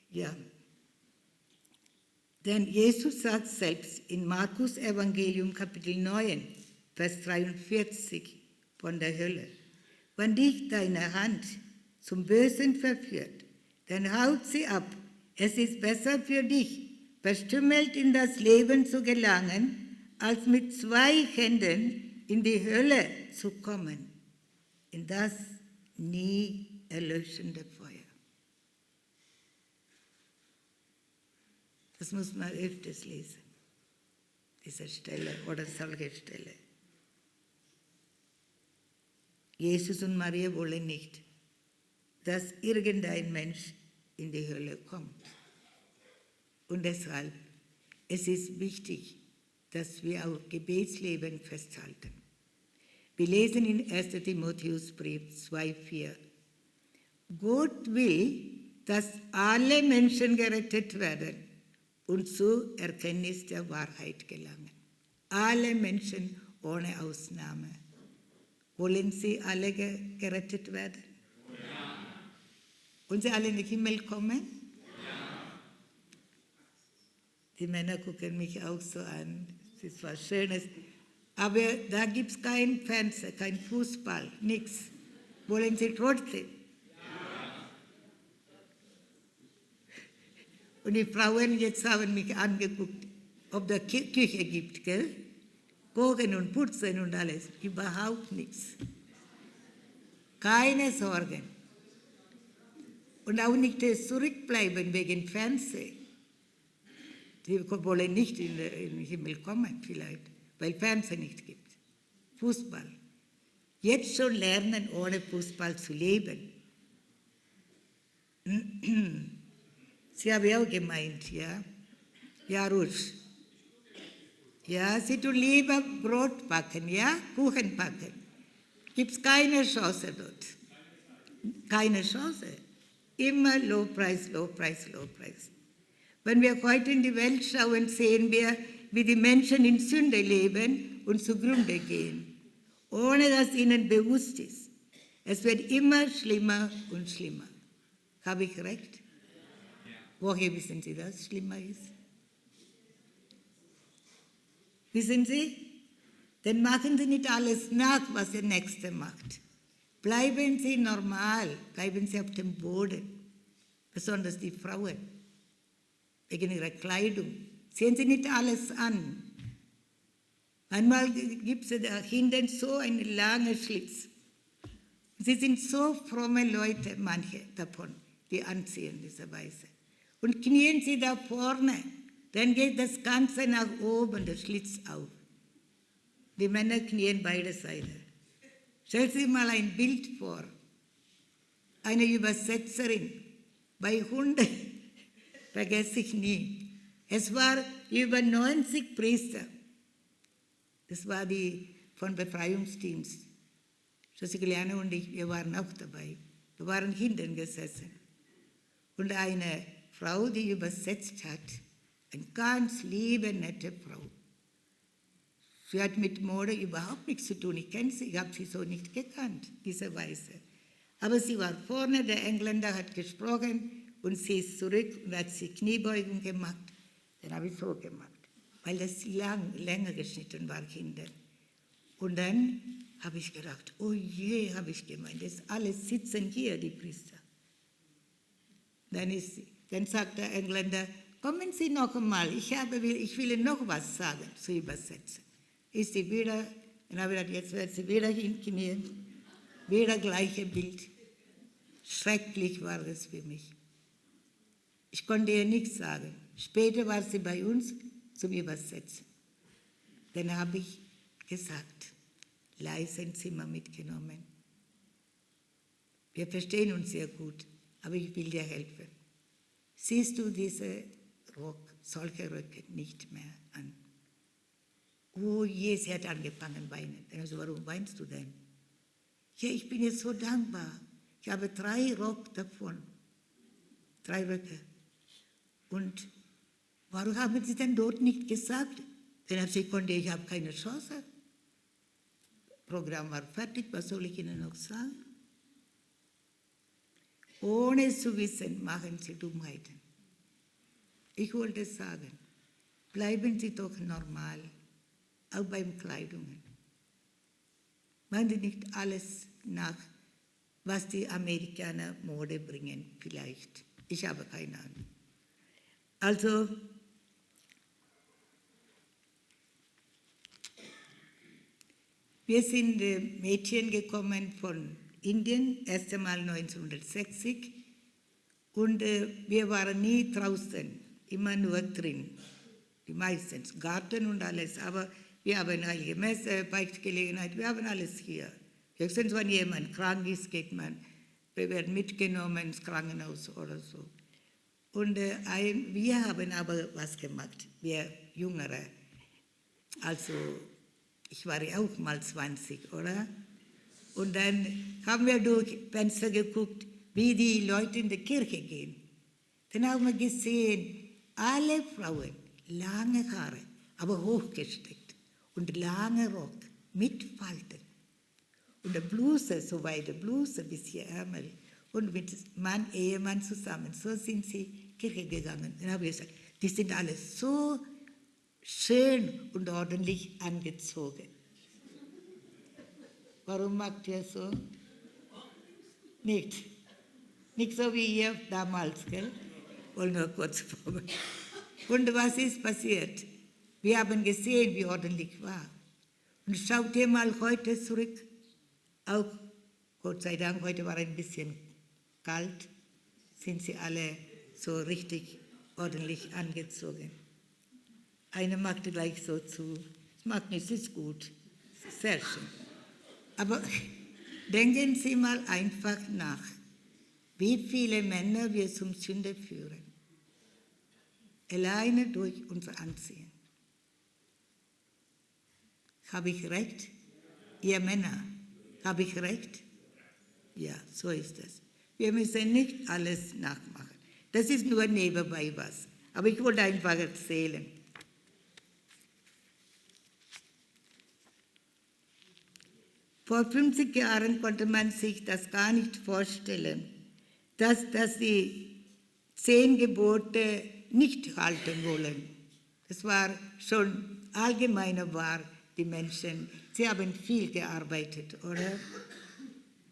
Ja. Denn Jesus sagt selbst in Markus Evangelium Kapitel 9, Vers 43 von der Hölle. Wenn dich deine Hand zum Bösen verführt, dann haut sie ab. Es ist besser für dich, verstümmelt in das Leben zu gelangen, als mit 2 Händen in die Hölle zu kommen, in das nie erlöschende Feuer. Das muss man öfters lesen, diese Stelle oder solche Stelle. Jesus und Maria wollen nicht, dass irgendein Mensch in die Hölle kommt. Und deshalb, es ist wichtig, dass wir auch Gebetsleben festhalten. Wir lesen in 1. Timotheusbrief 2,4. Gott will, dass alle Menschen gerettet werden und zur Erkenntnis der Wahrheit gelangen. Alle Menschen ohne Ausnahme. Wollen Sie alle gerettet werden? Ja. Und Sie alle in den Himmel kommen? Ja. Die Männer gucken mich auch so an. Es ist was Schönes. Aber da gibt es kein Fernseher, kein Fußball, nichts. Wollen Sie trotzdem? Ja. Und die Frauen jetzt haben mich angeguckt, ob da Küche gibt, gell? Kochen und putzen und alles. Überhaupt nichts. Keine Sorgen. Und auch nicht zurückbleiben wegen Fernsehen. Die wollen nicht in den Himmel kommen vielleicht, weil Fernsehen nicht gibt. Fußball. Jetzt schon lernen, ohne Fußball zu leben. Sie haben auch gemeint, ja? Ja, Rusch. Ja, Sie tun lieber Brot backen, ja? Kuchen backen. Gibt es keine Chance dort. Keine Chance. Immer Lobpreis, Lobpreis, Lobpreis. Wenn wir heute in die Welt schauen, sehen wir, wie die Menschen in Sünde leben und zugrunde gehen, ohne dass ihnen bewusst ist. Es wird immer schlimmer und schlimmer. Habe ich recht? Woher wissen Sie, dass es schlimmer ist? Wissen Sie? Dann machen Sie nicht alles nach, was der Nächste macht. Bleiben Sie normal, bleiben Sie auf dem Boden. Besonders die Frauen, wegen ihrer Kleidung. Sehen Sie nicht alles an. Einmal gibt es da hinten so einen langen Schlitz. Sie sind so fromme Leute, manche davon, die anziehen diese Weise. Und knien sie da vorne, dann geht das Ganze nach oben, der Schlitz auf. Die Männer knien beide Seiten. Stell sich mal ein Bild vor. Eine Übersetzerin bei Hunden, vergesse ich nie. Es war über 90 Priester. Das war die von Befreiungsdienst. Juliane und ich, wir waren auch dabei. Wir waren hinten gesessen. Und eine Frau, die übersetzt hat, eine ganz liebe, nette Frau. Sie hat mit Mode überhaupt nichts zu tun. Ich kenne sie, ich habe sie so nicht gekannt, diese Weise. Aber sie war vorne, der Engländer hat gesprochen und sie ist zurück und hat sie Kniebeugung gemacht. Dann habe ich so gemacht, weil das länger geschnitten war hinten. Und dann habe ich gedacht, oh je, habe ich gemeint, das alles sitzen hier, die Priester. Dann sagt der Engländer, kommen Sie noch einmal, ich will Ihnen noch was sagen, zu übersetzen. Ist sie wieder, dann habe ich gedacht, jetzt wird sie wieder hinknien, wieder gleiche Bild. Schrecklich war das für mich. Ich konnte ihr nichts sagen. Später war sie bei uns zum Übersetzen. Dann habe ich gesagt, leise ein Zimmer mitgenommen. Wir verstehen uns sehr gut, aber ich will dir helfen. Siehst du diese solche Röcke nicht mehr an? Oh je, sie hat angefangen zu weinen. Dann habe ich gesagt, warum weinst du denn? Ja, ich bin jetzt so dankbar. Ich habe 3 Röcke davon. 3 Röcke. Und warum haben Sie denn dort nicht gesagt? Dann hat sie gesagt, ich habe keine Chance. Das Programm war fertig, was soll ich Ihnen noch sagen? Ohne zu wissen, machen Sie Dummheiten. Ich wollte sagen, bleiben Sie doch normal, auch beim Kleidungen. Machen Sie nicht alles nach, was die Amerikaner Mode bringen, vielleicht. Ich habe keine Ahnung. Also, wir sind Mädchen gekommen von Indien, erst einmal 1960, und wir waren nie draußen, immer nur drin, die meistens, Garten und alles, aber wir haben Heilige Messe, Beichtgelegenheit, wir haben alles hier. Höchstens, wenn jemand krank ist, wir werden mitgenommen ins Krankenhaus oder so. Und wir haben aber was gemacht, wir Jüngere. Also, ich war ja auch mal 20, oder? Und dann haben wir durch Fenster geguckt, wie die Leute in die Kirche gehen. Dann haben wir gesehen, alle Frauen, lange Haare, aber hochgesteckt und lange Rock mit Falten. Und eine Bluse, so weite Bluse bis hier Ärmel. Und mit Mann, Ehemann zusammen. So sind sie Kirche gegangen. Dann habe ich gesagt, die sind alle so schön und ordentlich angezogen. Warum macht ihr so? Nicht. Nicht so wie ihr damals, gell? Wollen nur kurz vorbei. Und was ist passiert? Wir haben gesehen, wie ordentlich war. Und schaut ihr mal heute zurück. Auch, Gott sei Dank, heute war ein bisschen kalt, sind sie alle so richtig ordentlich angezogen. Eine machte gleich so zu, es macht nichts, ist gut, sehr schön. Aber denken Sie mal einfach nach, wie viele Männer wir zum Sünde führen. Alleine durch unser Anziehen. Habe ich recht? Ihr Männer, habe ich recht? Ja, so ist es. Wir müssen nicht alles nachmachen. Das ist nur nebenbei was. Aber ich wollte einfach erzählen. Vor 50 Jahren konnte man sich das gar nicht vorstellen, dass die 10 Gebote nicht halten wollen. Das war schon allgemeiner wahr, die Menschen. Sie haben viel gearbeitet, oder?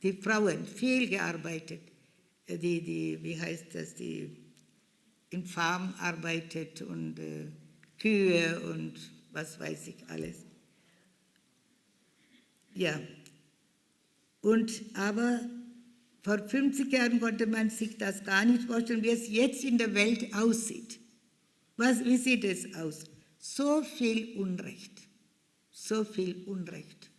Die Frauen, viel gearbeitet. Wie heißt das, die in Farm arbeitet und Kühe und was weiß ich alles. Ja, Aber vor 50 Jahren konnte man sich das gar nicht vorstellen, wie es jetzt in der Welt aussieht. Wie sieht es aus? So viel Unrecht. So viel Unrecht.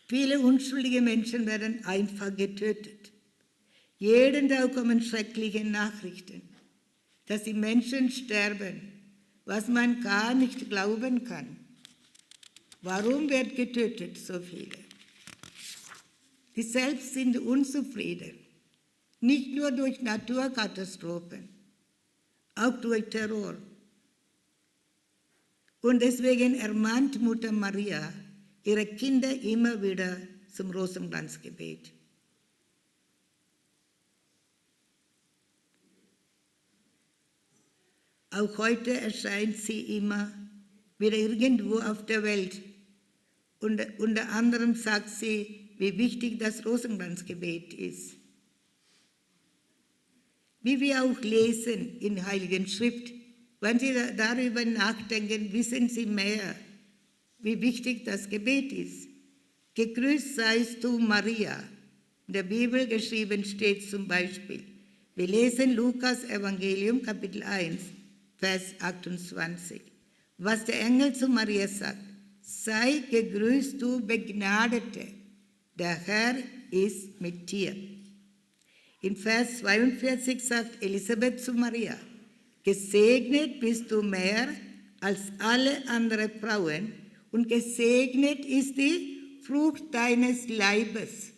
Viele unschuldige Menschen werden einfach getötet. Jeden Tag kommen schreckliche Nachrichten, dass die Menschen sterben, was man gar nicht glauben kann. Warum wird getötet so viele? Die selbst sind unzufrieden, nicht nur durch Naturkatastrophen, auch durch Terror. Und deswegen ermahnt Mutter Maria ihre Kinder immer wieder zum Rosenkranzgebet. Auch heute erscheint sie immer wieder irgendwo auf der Welt. Und unter anderem sagt sie, wie wichtig das Rosenkranzgebet ist. Wie wir auch lesen in der Heiligen Schrift, wenn Sie darüber nachdenken, wissen Sie mehr, wie wichtig das Gebet ist. Gegrüßt seist du, Maria. In der Bibel geschrieben steht zum Beispiel, wir lesen Lukas Evangelium, Kapitel 1, Vers 28, was der Engel zu Maria sagt. Sei gegrüßt, du Begnadete, der Herr ist mit dir. In Vers 42 sagt Elisabeth zu Maria, gesegnet bist du mehr als alle anderen Frauen und gesegnet ist die Frucht deines Leibes.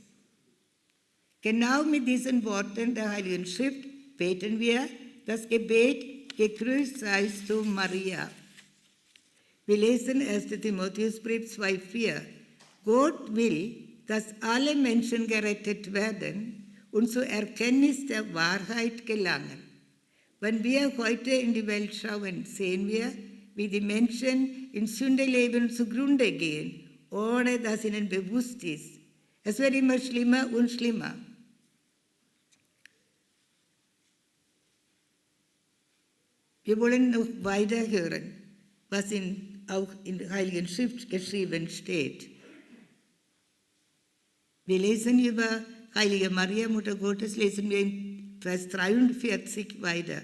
Genau mit diesen Worten der Heiligen Schrift beten wir das Gebet, gegrüßt seist du, Maria. Wir lesen 1. Timotheusbrief 2,4. Gott will, dass alle Menschen gerettet werden und zur Erkenntnis der Wahrheit gelangen. Wenn wir heute in die Welt schauen, sehen wir, wie die Menschen in Sünde leben und zugrunde gehen, ohne dass ihnen bewusst ist. Es wird immer schlimmer und schlimmer. Wir wollen noch weiter hören, was auch in der Heiligen Schrift geschrieben steht. Wir lesen über Heilige Maria, Mutter Gottes, lesen wir in Vers 43 weiter.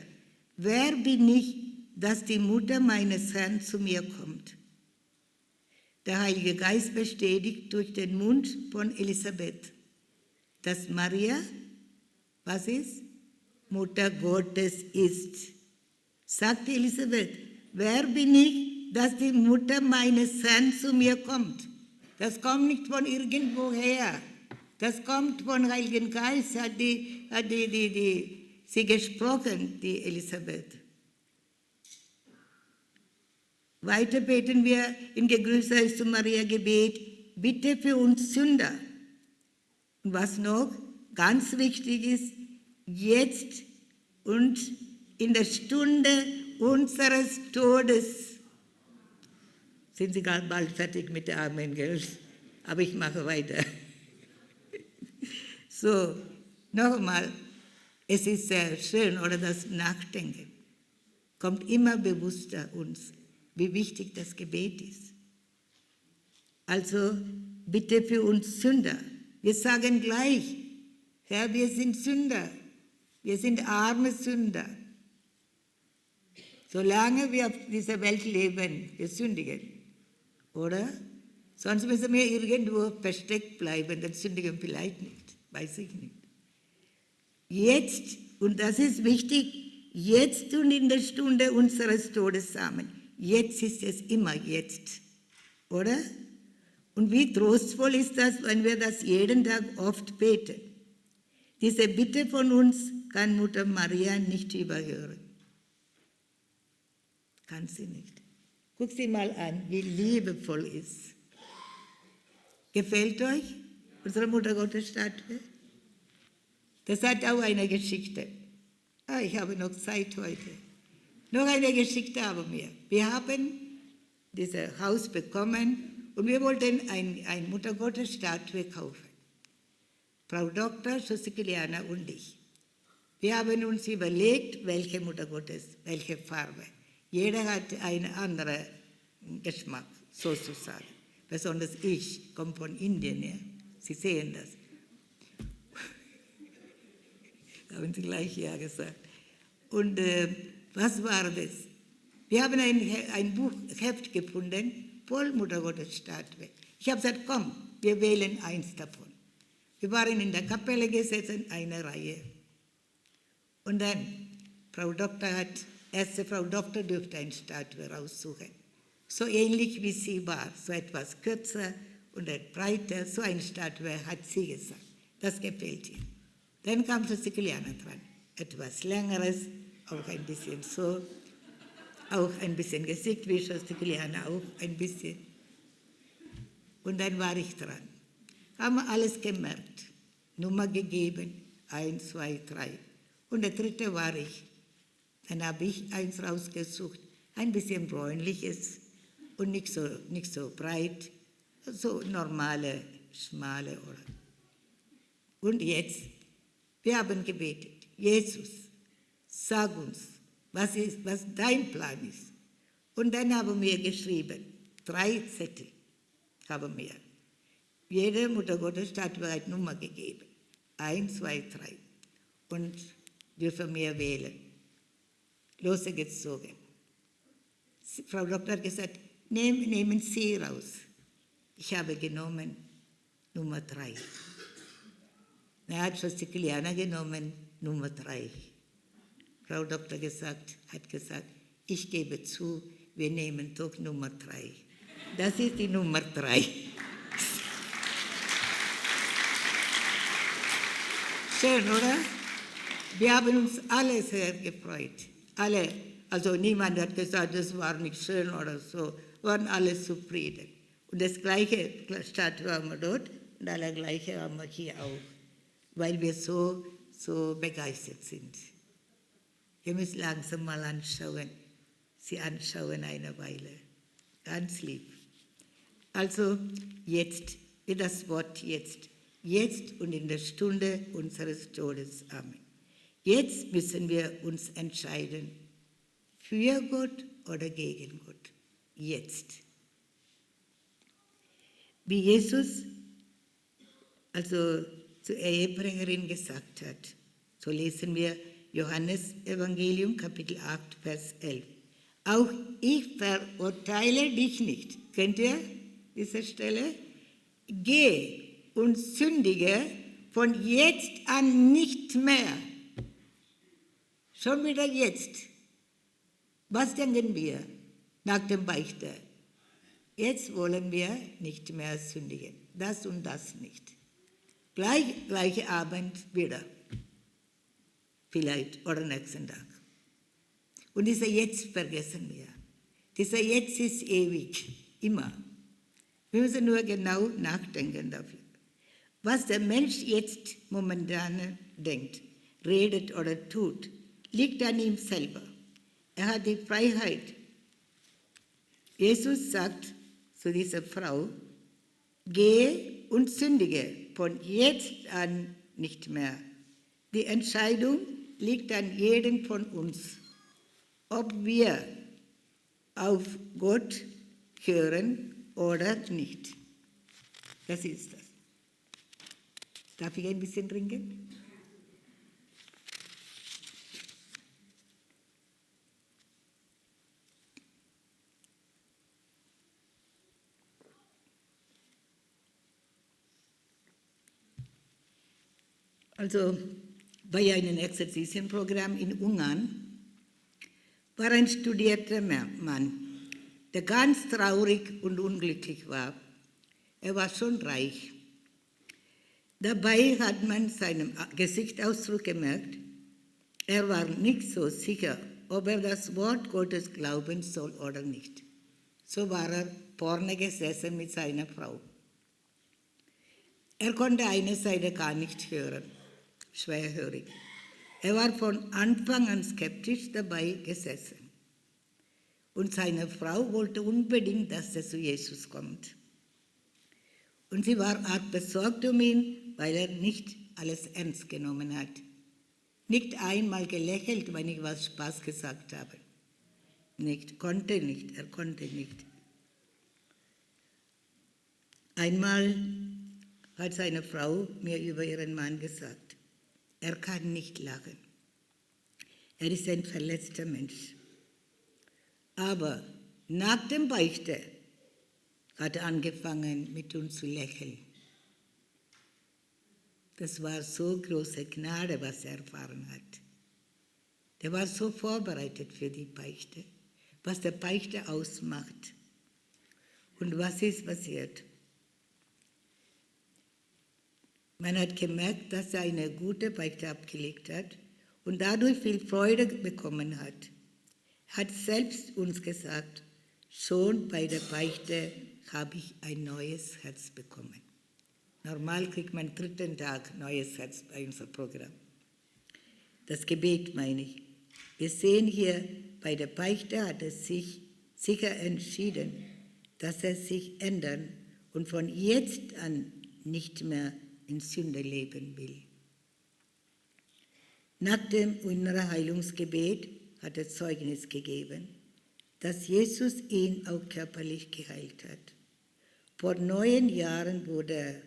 Wer bin ich, dass die Mutter meines Herrn zu mir kommt? Der Heilige Geist bestätigt durch den Mund von Elisabeth, dass Maria, was ist? Mutter Gottes ist. Sagte Elisabeth, wer bin ich, dass die Mutter meines Herrn zu mir kommt? Das kommt nicht von irgendwoher. Das kommt von Heiligen Geist, hat sie gesprochen, die Elisabeth. Weiter beten wir in Gegrüßt seist du, Maria Gebet, bitte für uns Sünder. Und was noch ganz wichtig ist, jetzt und in der Stunde unseres Todes. Sind Sie gerade bald fertig mit der Amen, gell? Aber ich mache weiter. So, noch einmal, es ist sehr schön, oder das Nachdenken kommt immer bewusster uns, wie wichtig das Gebet ist. Also bitte für uns Sünder. Wir sagen gleich, Herr, wir sind Sünder, wir sind arme Sünder. Solange wir auf dieser Welt leben, wir sündigen, oder? Sonst müssen wir irgendwo versteckt bleiben, dann sündigen wir vielleicht nicht, weiß ich nicht. Jetzt, und das ist wichtig, jetzt und in der Stunde unseres Todes, Amen. Jetzt ist es immer jetzt, oder? Und wie trostvoll ist das, wenn wir das jeden Tag oft beten. Diese Bitte von uns kann Mutter Maria nicht überhören. Kann sie nicht. Guck sie mal an, wie liebevoll ist. Gefällt euch unsere Mutter Gottes Statue? Das hat auch eine Geschichte. Ich habe noch Zeit heute. Noch eine Geschichte haben wir. Wir haben dieses Haus bekommen und wir wollten eine Mutter Gottes Statue kaufen. Frau Dr. Susikiliana und ich. Wir haben uns überlegt, welche Mutter Gottes, welche Farbe. Jeder hat einen anderen Geschmack, sozusagen. Besonders ich komme von Indien, ja? Sie sehen das. Haben Sie gleich ja gesagt. Und was war das? Wir haben ein Buchheft gefunden, voll Muttergottesstatue. Ich habe gesagt, komm, wir wählen eins davon. Wir waren in der Kapelle gesessen, eine Reihe. Und dann, erste Frau Doktor dürfte eine Statue raussuchen. So ähnlich wie sie war, so etwas kürzer und breiter, so eine Statue hat sie gesagt. Das gefällt ihr. Dann kam der Sizilianer dran. Etwas Längeres, auch ein bisschen so, auch ein bisschen Gesicht, wie der Sizilianer auch ein bisschen. Und dann war ich dran. Haben wir alles gemerkt, Nummer gegeben, 1, 2, 3. Und der dritte war ich. Dann habe ich eins rausgesucht, ein bisschen bräunliches und nicht so breit, so normale, schmale. Und jetzt, wir haben gebetet, Jesus, sag uns, was dein Plan ist. Und dann haben wir geschrieben, 3 Zettel haben wir. Jede Muttergottesstatue hat Nummer gegeben. 1, 2, 3. Und dürfen wir wählen. Losgezogen. Frau Doktor hat gesagt, nehmen Sie raus. Ich habe genommen Nummer 3. Er hat schon Sizilianer genommen, Nummer 3. Frau Doktor hat gesagt, ich gebe zu, wir nehmen doch Nummer 3. Das ist die Nummer 3. Schön, oder? Wir haben uns alle sehr gefreut. Alle, also niemand hat gesagt, das war nicht schön oder so, waren alle zufrieden. Und das gleiche Statue haben wir dort und das gleiche haben wir hier auch, weil wir so begeistert sind. Ihr müsst langsam mal sie anschauen eine Weile. Ganz lieb. Also jetzt, wie das Wort jetzt. Jetzt und in der Stunde unseres Todes. Amen. Jetzt müssen wir uns entscheiden, für Gott oder gegen Gott. Jetzt. Wie Jesus also zur Ehebrecherin gesagt hat, so lesen wir Johannes Evangelium, Kapitel 8, Vers 11. Auch ich verurteile dich nicht. Kennt ihr diese Stelle? Geh und sündige von jetzt an nicht mehr. Schon wieder jetzt. Was denken wir nach dem Beichte? Jetzt wollen wir nicht mehr sündigen. Das und das nicht. Gleich Abend wieder. Vielleicht oder nächsten Tag. Und dieser Jetzt vergessen wir. Dieser Jetzt ist ewig. Immer. Wir müssen nur genau nachdenken dafür. Was der Mensch jetzt momentan denkt, redet oder tut, liegt an ihm selber. Er hat die Freiheit. Jesus sagt zu dieser Frau, geh und sündige von jetzt an nicht mehr. Die Entscheidung liegt an jedem von uns, ob wir auf Gott hören oder nicht. Das ist das. Darf ich ein bisschen trinken? Also bei einem Exerzitienprogramm in Ungarn war ein studierter Mann, der ganz traurig und unglücklich war. Er war schon reich. Dabei hat man seinem Gesichtsausdruck gemerkt, er war nicht so sicher, ob er das Wort Gottes glauben soll oder nicht. So war er vorne gesessen mit seiner Frau. Er konnte eine Seite gar nicht hören, schwerhörig. Er war von Anfang an skeptisch dabei gesessen. Und seine Frau wollte unbedingt, dass er zu Jesus kommt. Und sie war arg besorgt um ihn, weil er nicht alles ernst genommen hat. Nicht einmal gelächelt, wenn ich was Spaß gesagt habe. Er konnte nicht. Einmal hat seine Frau mir über ihren Mann gesagt, er kann nicht lachen. Er ist ein verletzter Mensch. Aber nach dem Beichte hat er angefangen, mit uns zu lächeln. Das war so große Gnade, was er erfahren hat. Der war so vorbereitet für die Beichte, was der Beichte ausmacht. Und was ist passiert? Man hat gemerkt, dass er eine gute Beichte abgelegt hat und dadurch viel Freude bekommen hat. Er hat selbst uns gesagt, schon bei der Beichte habe ich ein neues Herz bekommen. Normal kriegt man am 3. Tag neues Herz bei unserem Programm. Das Gebet meine ich. Wir sehen hier, bei der Beichte hat er sich sicher entschieden, dass er sich ändern und von jetzt an nicht mehr in Sünde leben will. Nach dem inneren Heilungsgebet hat er Zeugnis gegeben, dass Jesus ihn auch körperlich geheilt hat. Vor 9 Jahren wurde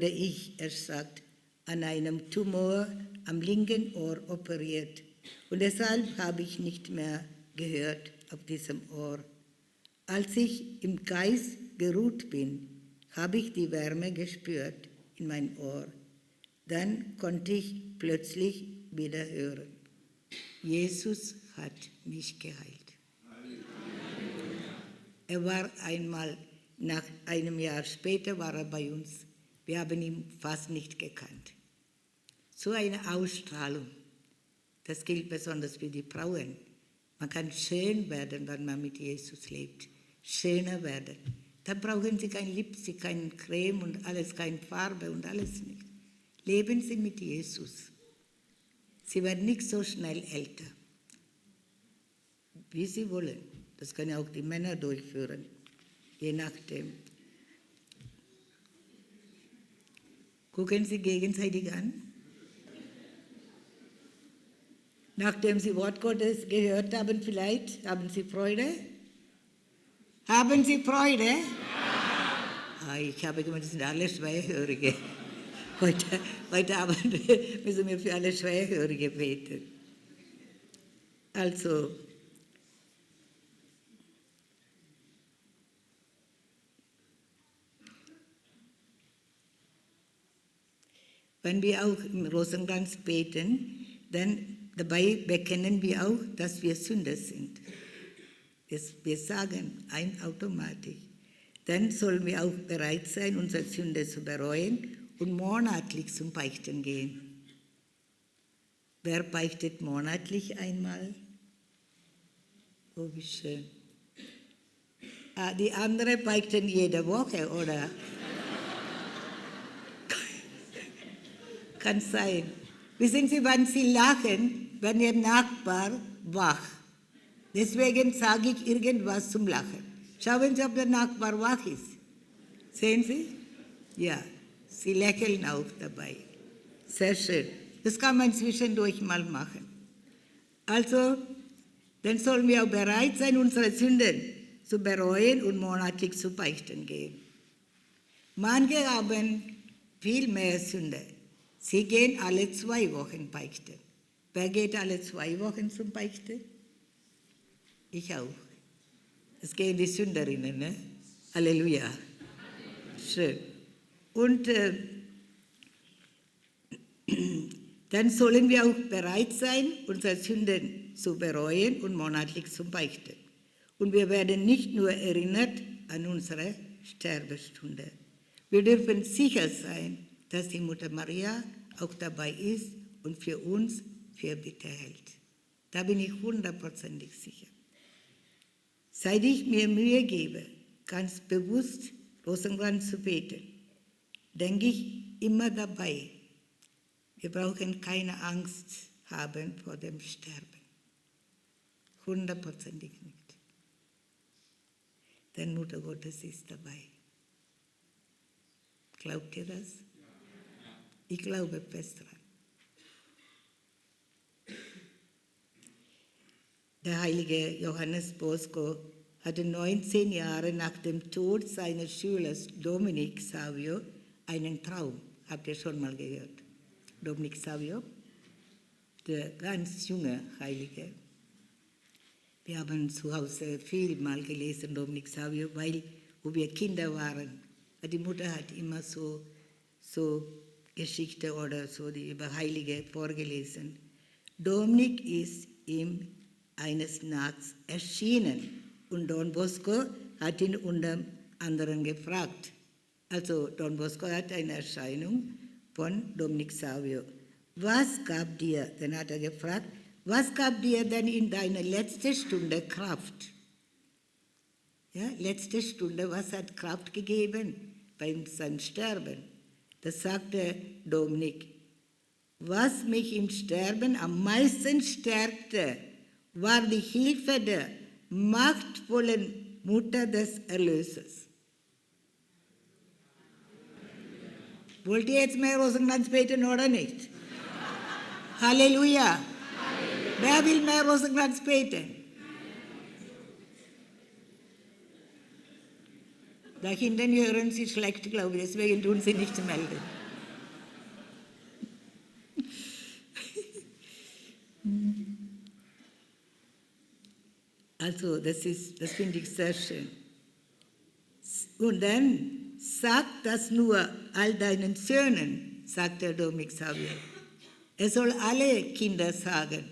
ich, er sagt, an einem Tumor am linken Ohr operiert und deshalb habe ich nicht mehr gehört auf diesem Ohr. Als ich im Geist geruht bin, habe ich die Wärme gespürt in mein Ohr. Dann konnte ich plötzlich wieder hören. Jesus hat mich geheilt. Er war einmal, nach einem Jahr später war er bei uns. Wir haben ihn fast nicht gekannt. So eine Ausstrahlung, das gilt besonders für die Frauen. Man kann schön werden, wenn man mit Jesus lebt. Schöner werden. Da brauchen Sie kein Lipstick, kein Creme und alles, keine Farbe und alles nicht. Leben Sie mit Jesus. Sie werden nicht so schnell älter, wie Sie wollen. Das können auch die Männer durchführen, je nachdem. Gucken Sie gegenseitig an. Nachdem Sie Wort Gottes gehört haben, vielleicht haben Sie Freude? Haben Sie Freude? Ja. Ich habe gemeint, das sind alle Schwerhörige. Heute Abend müssen wir für alle Schwerhörige beten. Also, wenn wir auch im Rosenkranz beten, dann dabei bekennen wir auch, dass wir Sünder sind. Wir sagen automatisch. Dann sollen wir auch bereit sein, unsere Sünde zu bereuen und monatlich zum Beichten gehen. Wer beichtet monatlich einmal? Oh, wie schön. Die anderen beichten jede Woche, oder? Kann sein. Wissen Sie, wenn Sie lachen, wenn Ihr Nachbar wach. Deswegen sage ich irgendwas zum Lachen. Schauen Sie, ob der Nachbar wach ist. Sehen Sie? Ja, Sie lächeln auch dabei. Sehr schön. Das kann man zwischendurch mal machen. Also, dann sollen wir auch bereit sein, unsere Sünden zu bereuen und monatlich zu beichten gehen. Manche haben viel mehr Sünde. Sie gehen alle 2 Wochen beichten. Wer geht alle 2 Wochen zum Beichten? Ich auch. Es gehen die Sünderinnen, ne? Halleluja. Schön. Und dann sollen wir auch bereit sein, unsere Sünden zu bereuen und monatlich zu beichten. Und wir werden nicht nur erinnert an unsere Sterbestunde. Wir dürfen sicher sein, dass die Mutter Maria auch dabei ist und für uns Fürbitte hält. Da bin ich 100%ig sicher. Seit ich mir Mühe gebe, ganz bewusst Rosenkranz zu beten, denke ich immer dabei, wir brauchen keine Angst haben vor dem Sterben. 100%ig nicht. Denn Mutter Gottes ist dabei. Glaubt ihr das? Ich glaube fest dran. Der heilige Johannes Bosco hatte 19 Jahre nach dem Tod seines Schülers Dominic Savio einen Traum. Habt ihr schon mal gehört? Dominic Savio, der ganz junge Heilige. Wir haben zu Hause viel mal gelesen, Dominic Savio, weil, wo wir Kinder waren, die Mutter hat immer so Geschichte oder so die über Heilige vorgelesen. Dominic ist ihm eines Nachts erschienen und Don Bosco hat ihn unter anderem gefragt. Also Don Bosco hat eine Erscheinung von Dominic Savio. Was gab dir, dann hat er gefragt, was gab dir denn in deiner letzten Stunde Kraft? Ja, letzte Stunde, was hat Kraft gegeben bei seinem Sterben? Das sagte Dominic. Was mich im Sterben am meisten stärkte, war die Hilfe der machtvollen Mutter des Erlösers. Wollt ihr jetzt mehr Rosenkranz beten oder nicht? Halleluja! Wer will mehr Rosenkranz beten? Da hinten hören Sie schlecht, glaube ich, deswegen tun Sie nicht melden. Also, das finde ich sehr schön. Und dann sag das nur all deinen Söhnen, sagt der Dominic Savio. Er soll alle Kinder sagen,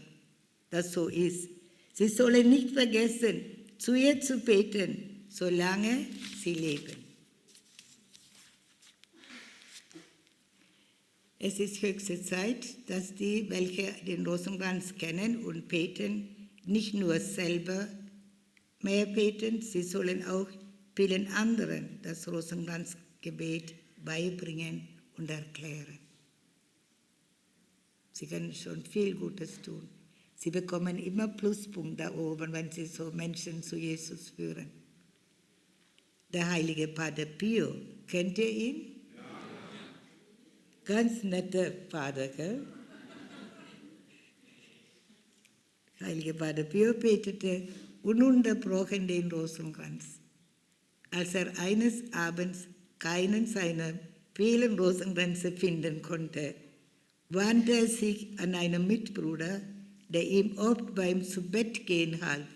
dass so ist. Sie sollen nicht vergessen, zu ihr zu beten, solange sie leben. Es ist höchste Zeit, dass die, welche den Rosenkranz kennen und beten, nicht nur selber mehr beten, sie sollen auch vielen anderen das Rosenkranzgebet beibringen und erklären. Sie können schon viel Gutes tun. Sie bekommen immer Pluspunkte da oben, wenn sie so Menschen zu Jesus führen. Der heilige Pater Pio, kennt ihr ihn? Ja. Ganz netter Pater, gell? Heilige Pater Pio betete ununterbrochen den Rosenkranz. Als er eines Abends keinen seiner vielen Rosenkränze finden konnte, wandte er sich an einen Mitbruder, der ihm oft beim Zubettgehen half,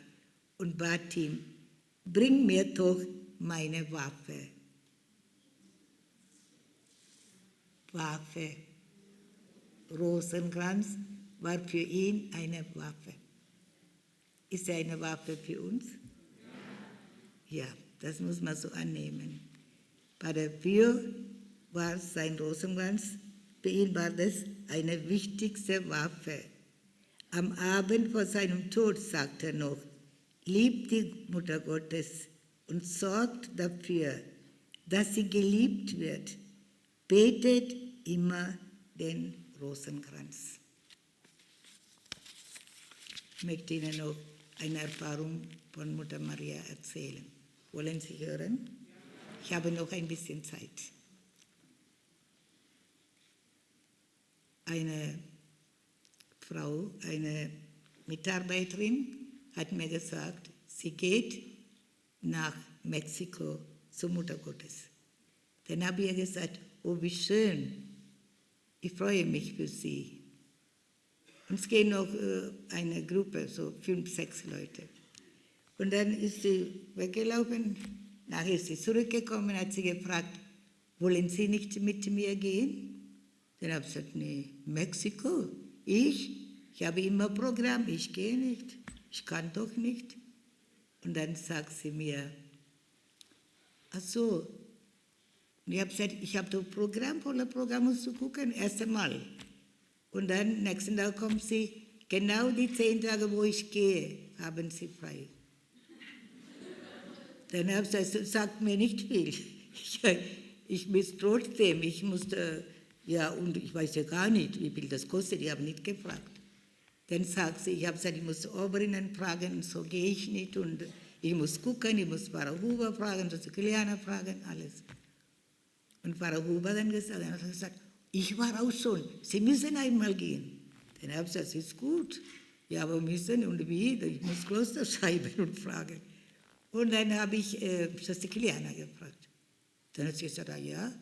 und bat ihn, bring mir doch meine Waffe. Waffe. Rosenkranz war für ihn eine Waffe. Ist er eine Waffe für uns? Ja, das muss man so annehmen. Pater Pio war sein Rosenkranz, für ihn war das eine wichtigste Waffe. Am Abend vor seinem Tod sagte er noch, liebt die Mutter Gottes und sorgt dafür, dass sie geliebt wird. Betet immer den Rosenkranz. Ich möchte Ihnen noch eine Erfahrung von Mutter Maria erzählen. Wollen Sie hören? Ich habe noch ein bisschen Zeit. Eine Frau, eine Mitarbeiterin, hat mir gesagt, sie geht nach Mexiko zur Mutter Gottes. Dann habe ich ihr gesagt, oh wie schön, ich freue mich für sie. Und es gehen noch eine Gruppe, so 5, 6 Leute. Und dann ist sie weggelaufen, nachher ist sie zurückgekommen, hat sie gefragt, wollen Sie nicht mit mir gehen? Dann habe ich gesagt, nee, Mexiko, ich habe immer Programm, ich gehe nicht, ich kann doch nicht. Und dann sagt sie mir, ach so, und ich habe gesagt, ich habe doch Programm, voller Programm, musst du gucken, erst einmal. Und dann, nächsten Tag kommt sie, genau die 10 Tage, wo ich gehe, haben sie frei. Dann habe ich gesagt, sagt mir nicht viel. Ich muss trotzdem, ich musste, ja, und ich weiß ja gar nicht, wie viel das kostet, ich habe nicht gefragt. Dann sagt sie, ich habe gesagt, ich muss Oberinnen fragen, so gehe ich nicht, und ich muss gucken, ich muss Pfarrer Huber fragen, Juliana fragen, alles. Und Pfarrer Huber dann hat gesagt, ich war auch schon, Sie müssen einmal gehen. Dann habe ich gesagt, das ist gut, ja, aber müssen und wie, ich muss Kloster schreiben und fragen. Und dann habe ich Schwester Kiliana gefragt. Dann hat sie gesagt, ja,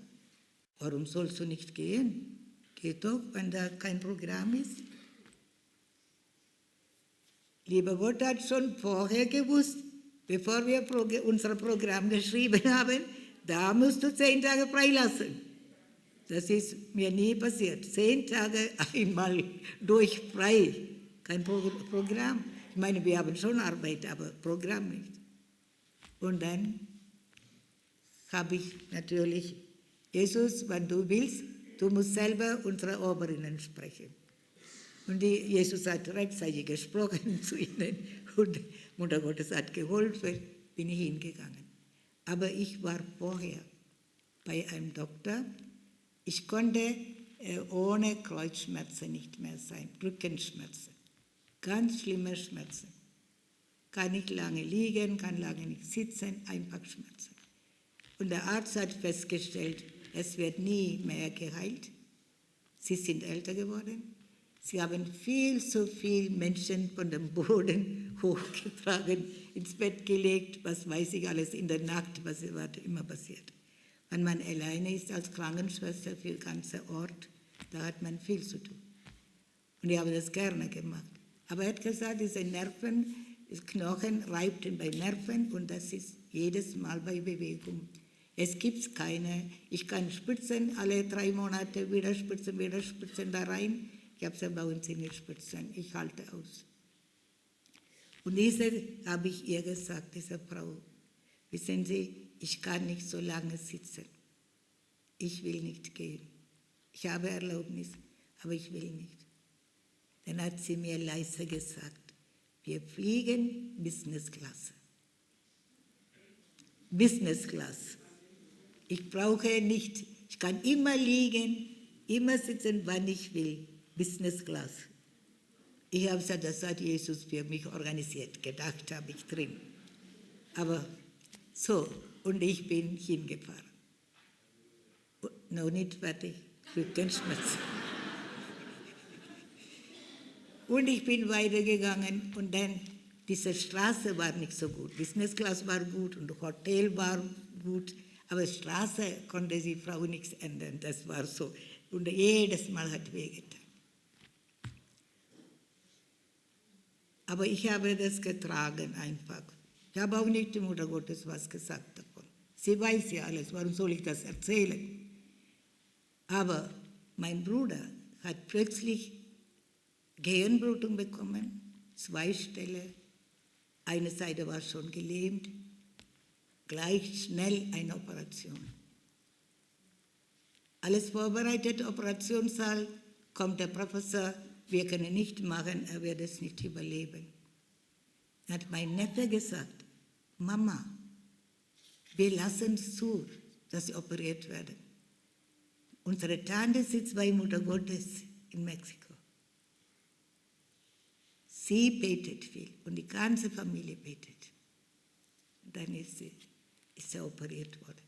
warum sollst du nicht gehen? Geh doch, wenn da kein Programm ist. Lieber Gott hat schon vorher gewusst, bevor wir unser Programm geschrieben haben, da musst du 10 Tage freilassen. Das ist mir nie passiert. 10 Tage einmal durch frei. Kein Programm. Ich meine, wir haben schon Arbeit, aber Programm nicht. Und dann habe ich natürlich, Jesus, wenn du willst, du musst selber unsere Oberinnen sprechen. Und Jesus hat rechtzeitig gesprochen zu ihnen und Mutter Gottes hat geholfen, bin ich hingegangen. Aber ich war vorher bei einem Doktor. Ich konnte ohne Kreuzschmerzen nicht mehr sein, Rückenschmerzen, ganz schlimme Schmerzen. Kann nicht lange liegen, kann lange nicht sitzen, einfach Schmerzen. Und der Arzt hat festgestellt, es wird nie mehr geheilt. Sie sind älter geworden. Sie haben viel zu viele Menschen von dem Boden hochgetragen, ins Bett gelegt, was weiß ich alles, in der Nacht, was immer passiert. Wenn man alleine ist als Krankenschwester für den ganzen Ort, da hat man viel zu tun. Und ich habe das gerne gemacht. Aber er hat gesagt, diese Nerven, das Knochen reibt bei Nerven und das ist jedes Mal bei Bewegung. Es gibt keine, ich kann spritzen, alle 3 Monate wieder spritzen da rein. Ich habe gesagt, bauen Sie nicht spritzen, ich halte aus. Und diese habe ich ihr gesagt, dieser Frau, wissen Sie, ich kann nicht so lange sitzen. Ich will nicht gehen. Ich habe Erlaubnis, aber ich will nicht. Dann hat sie mir leise gesagt, wir fliegen Business Class. Business Class. Ich brauche nicht, ich kann immer liegen, immer sitzen, wann ich will. Business Class. Ich habe gesagt, das hat Jesus für mich organisiert, gedacht habe ich drin. Aber so, und ich bin hingefahren. Noch nicht fertig, Rückenschmerzen. Und ich bin weitergegangen und dann, diese Straße war nicht so gut. Business Class war gut und Hotel war gut, aber Straße konnte die Frau nichts ändern. Das war so. Und jedes Mal hat wehgetan. Aber ich habe das getragen einfach. Ich habe auch nicht die Mutter Gottes was gesagt davon. Sie weiß ja alles, warum soll ich das erzählen? Aber mein Bruder hat plötzlich Gehirnblutung bekommen, 2 Stellen. Eine Seite war schon gelähmt, gleich schnell eine Operation. Alles vorbereitet, Operationssaal, kommt der Professor, wir können nicht machen, er wird es nicht überleben. Dann hat mein Neffe gesagt, Mama, wir lassen es zu, dass sie operiert werden. Unsere Tante sitzt bei Mutter Gottes in Mexiko. Sie betet viel und die ganze Familie betet. Und dann ist er operiert worden.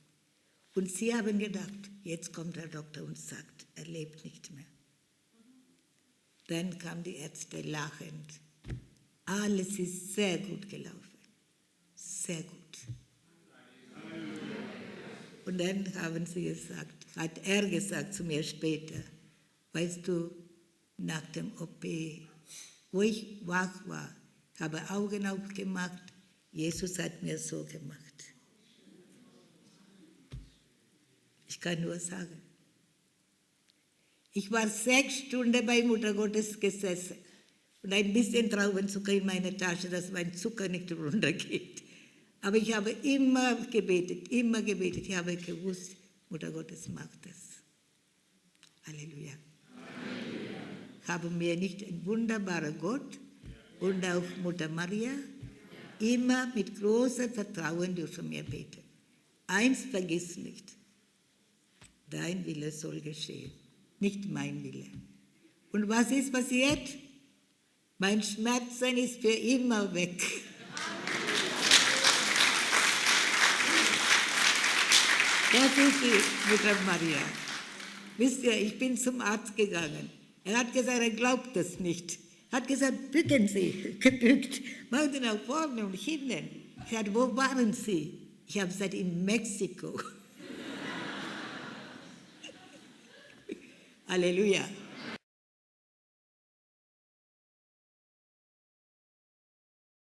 Und sie haben gedacht, jetzt kommt der Doktor und sagt, er lebt nicht mehr. Dann kamen die Ärzte lachend. Alles ist sehr gut gelaufen. Sehr gut. Und dann hat er gesagt zu mir später, weißt du, nach dem OP, wo ich wach war, habe Augen aufgemacht, Jesus hat mir so gemacht. Ich kann nur sagen, ich war 6 Stunden bei Mutter Gottes gesessen und ein bisschen Traubenzucker in meine Tasche, dass mein Zucker nicht runtergeht. Aber ich habe immer gebetet, immer gebetet. Ich habe gewusst, Mutter Gottes macht es. Halleluja. Halleluja. Habe mir nicht ein wunderbarer Gott und auch Mutter Maria immer mit großem Vertrauen dürfen wir beten. Eins vergiss nicht, dein Wille soll geschehen, nicht mein Wille. Und was ist passiert? Mein Schmerzen ist für immer weg. Das ist die Mutter Maria. Wisst ihr, ich bin zum Arzt gegangen. Er hat gesagt, er glaubt das nicht. Er hat gesagt, bücken Sie, gebückt. Machen Sie nach vorne und hinten. Er sagt, wo waren Sie? Ich habe gesagt, in Mexiko. Halleluja.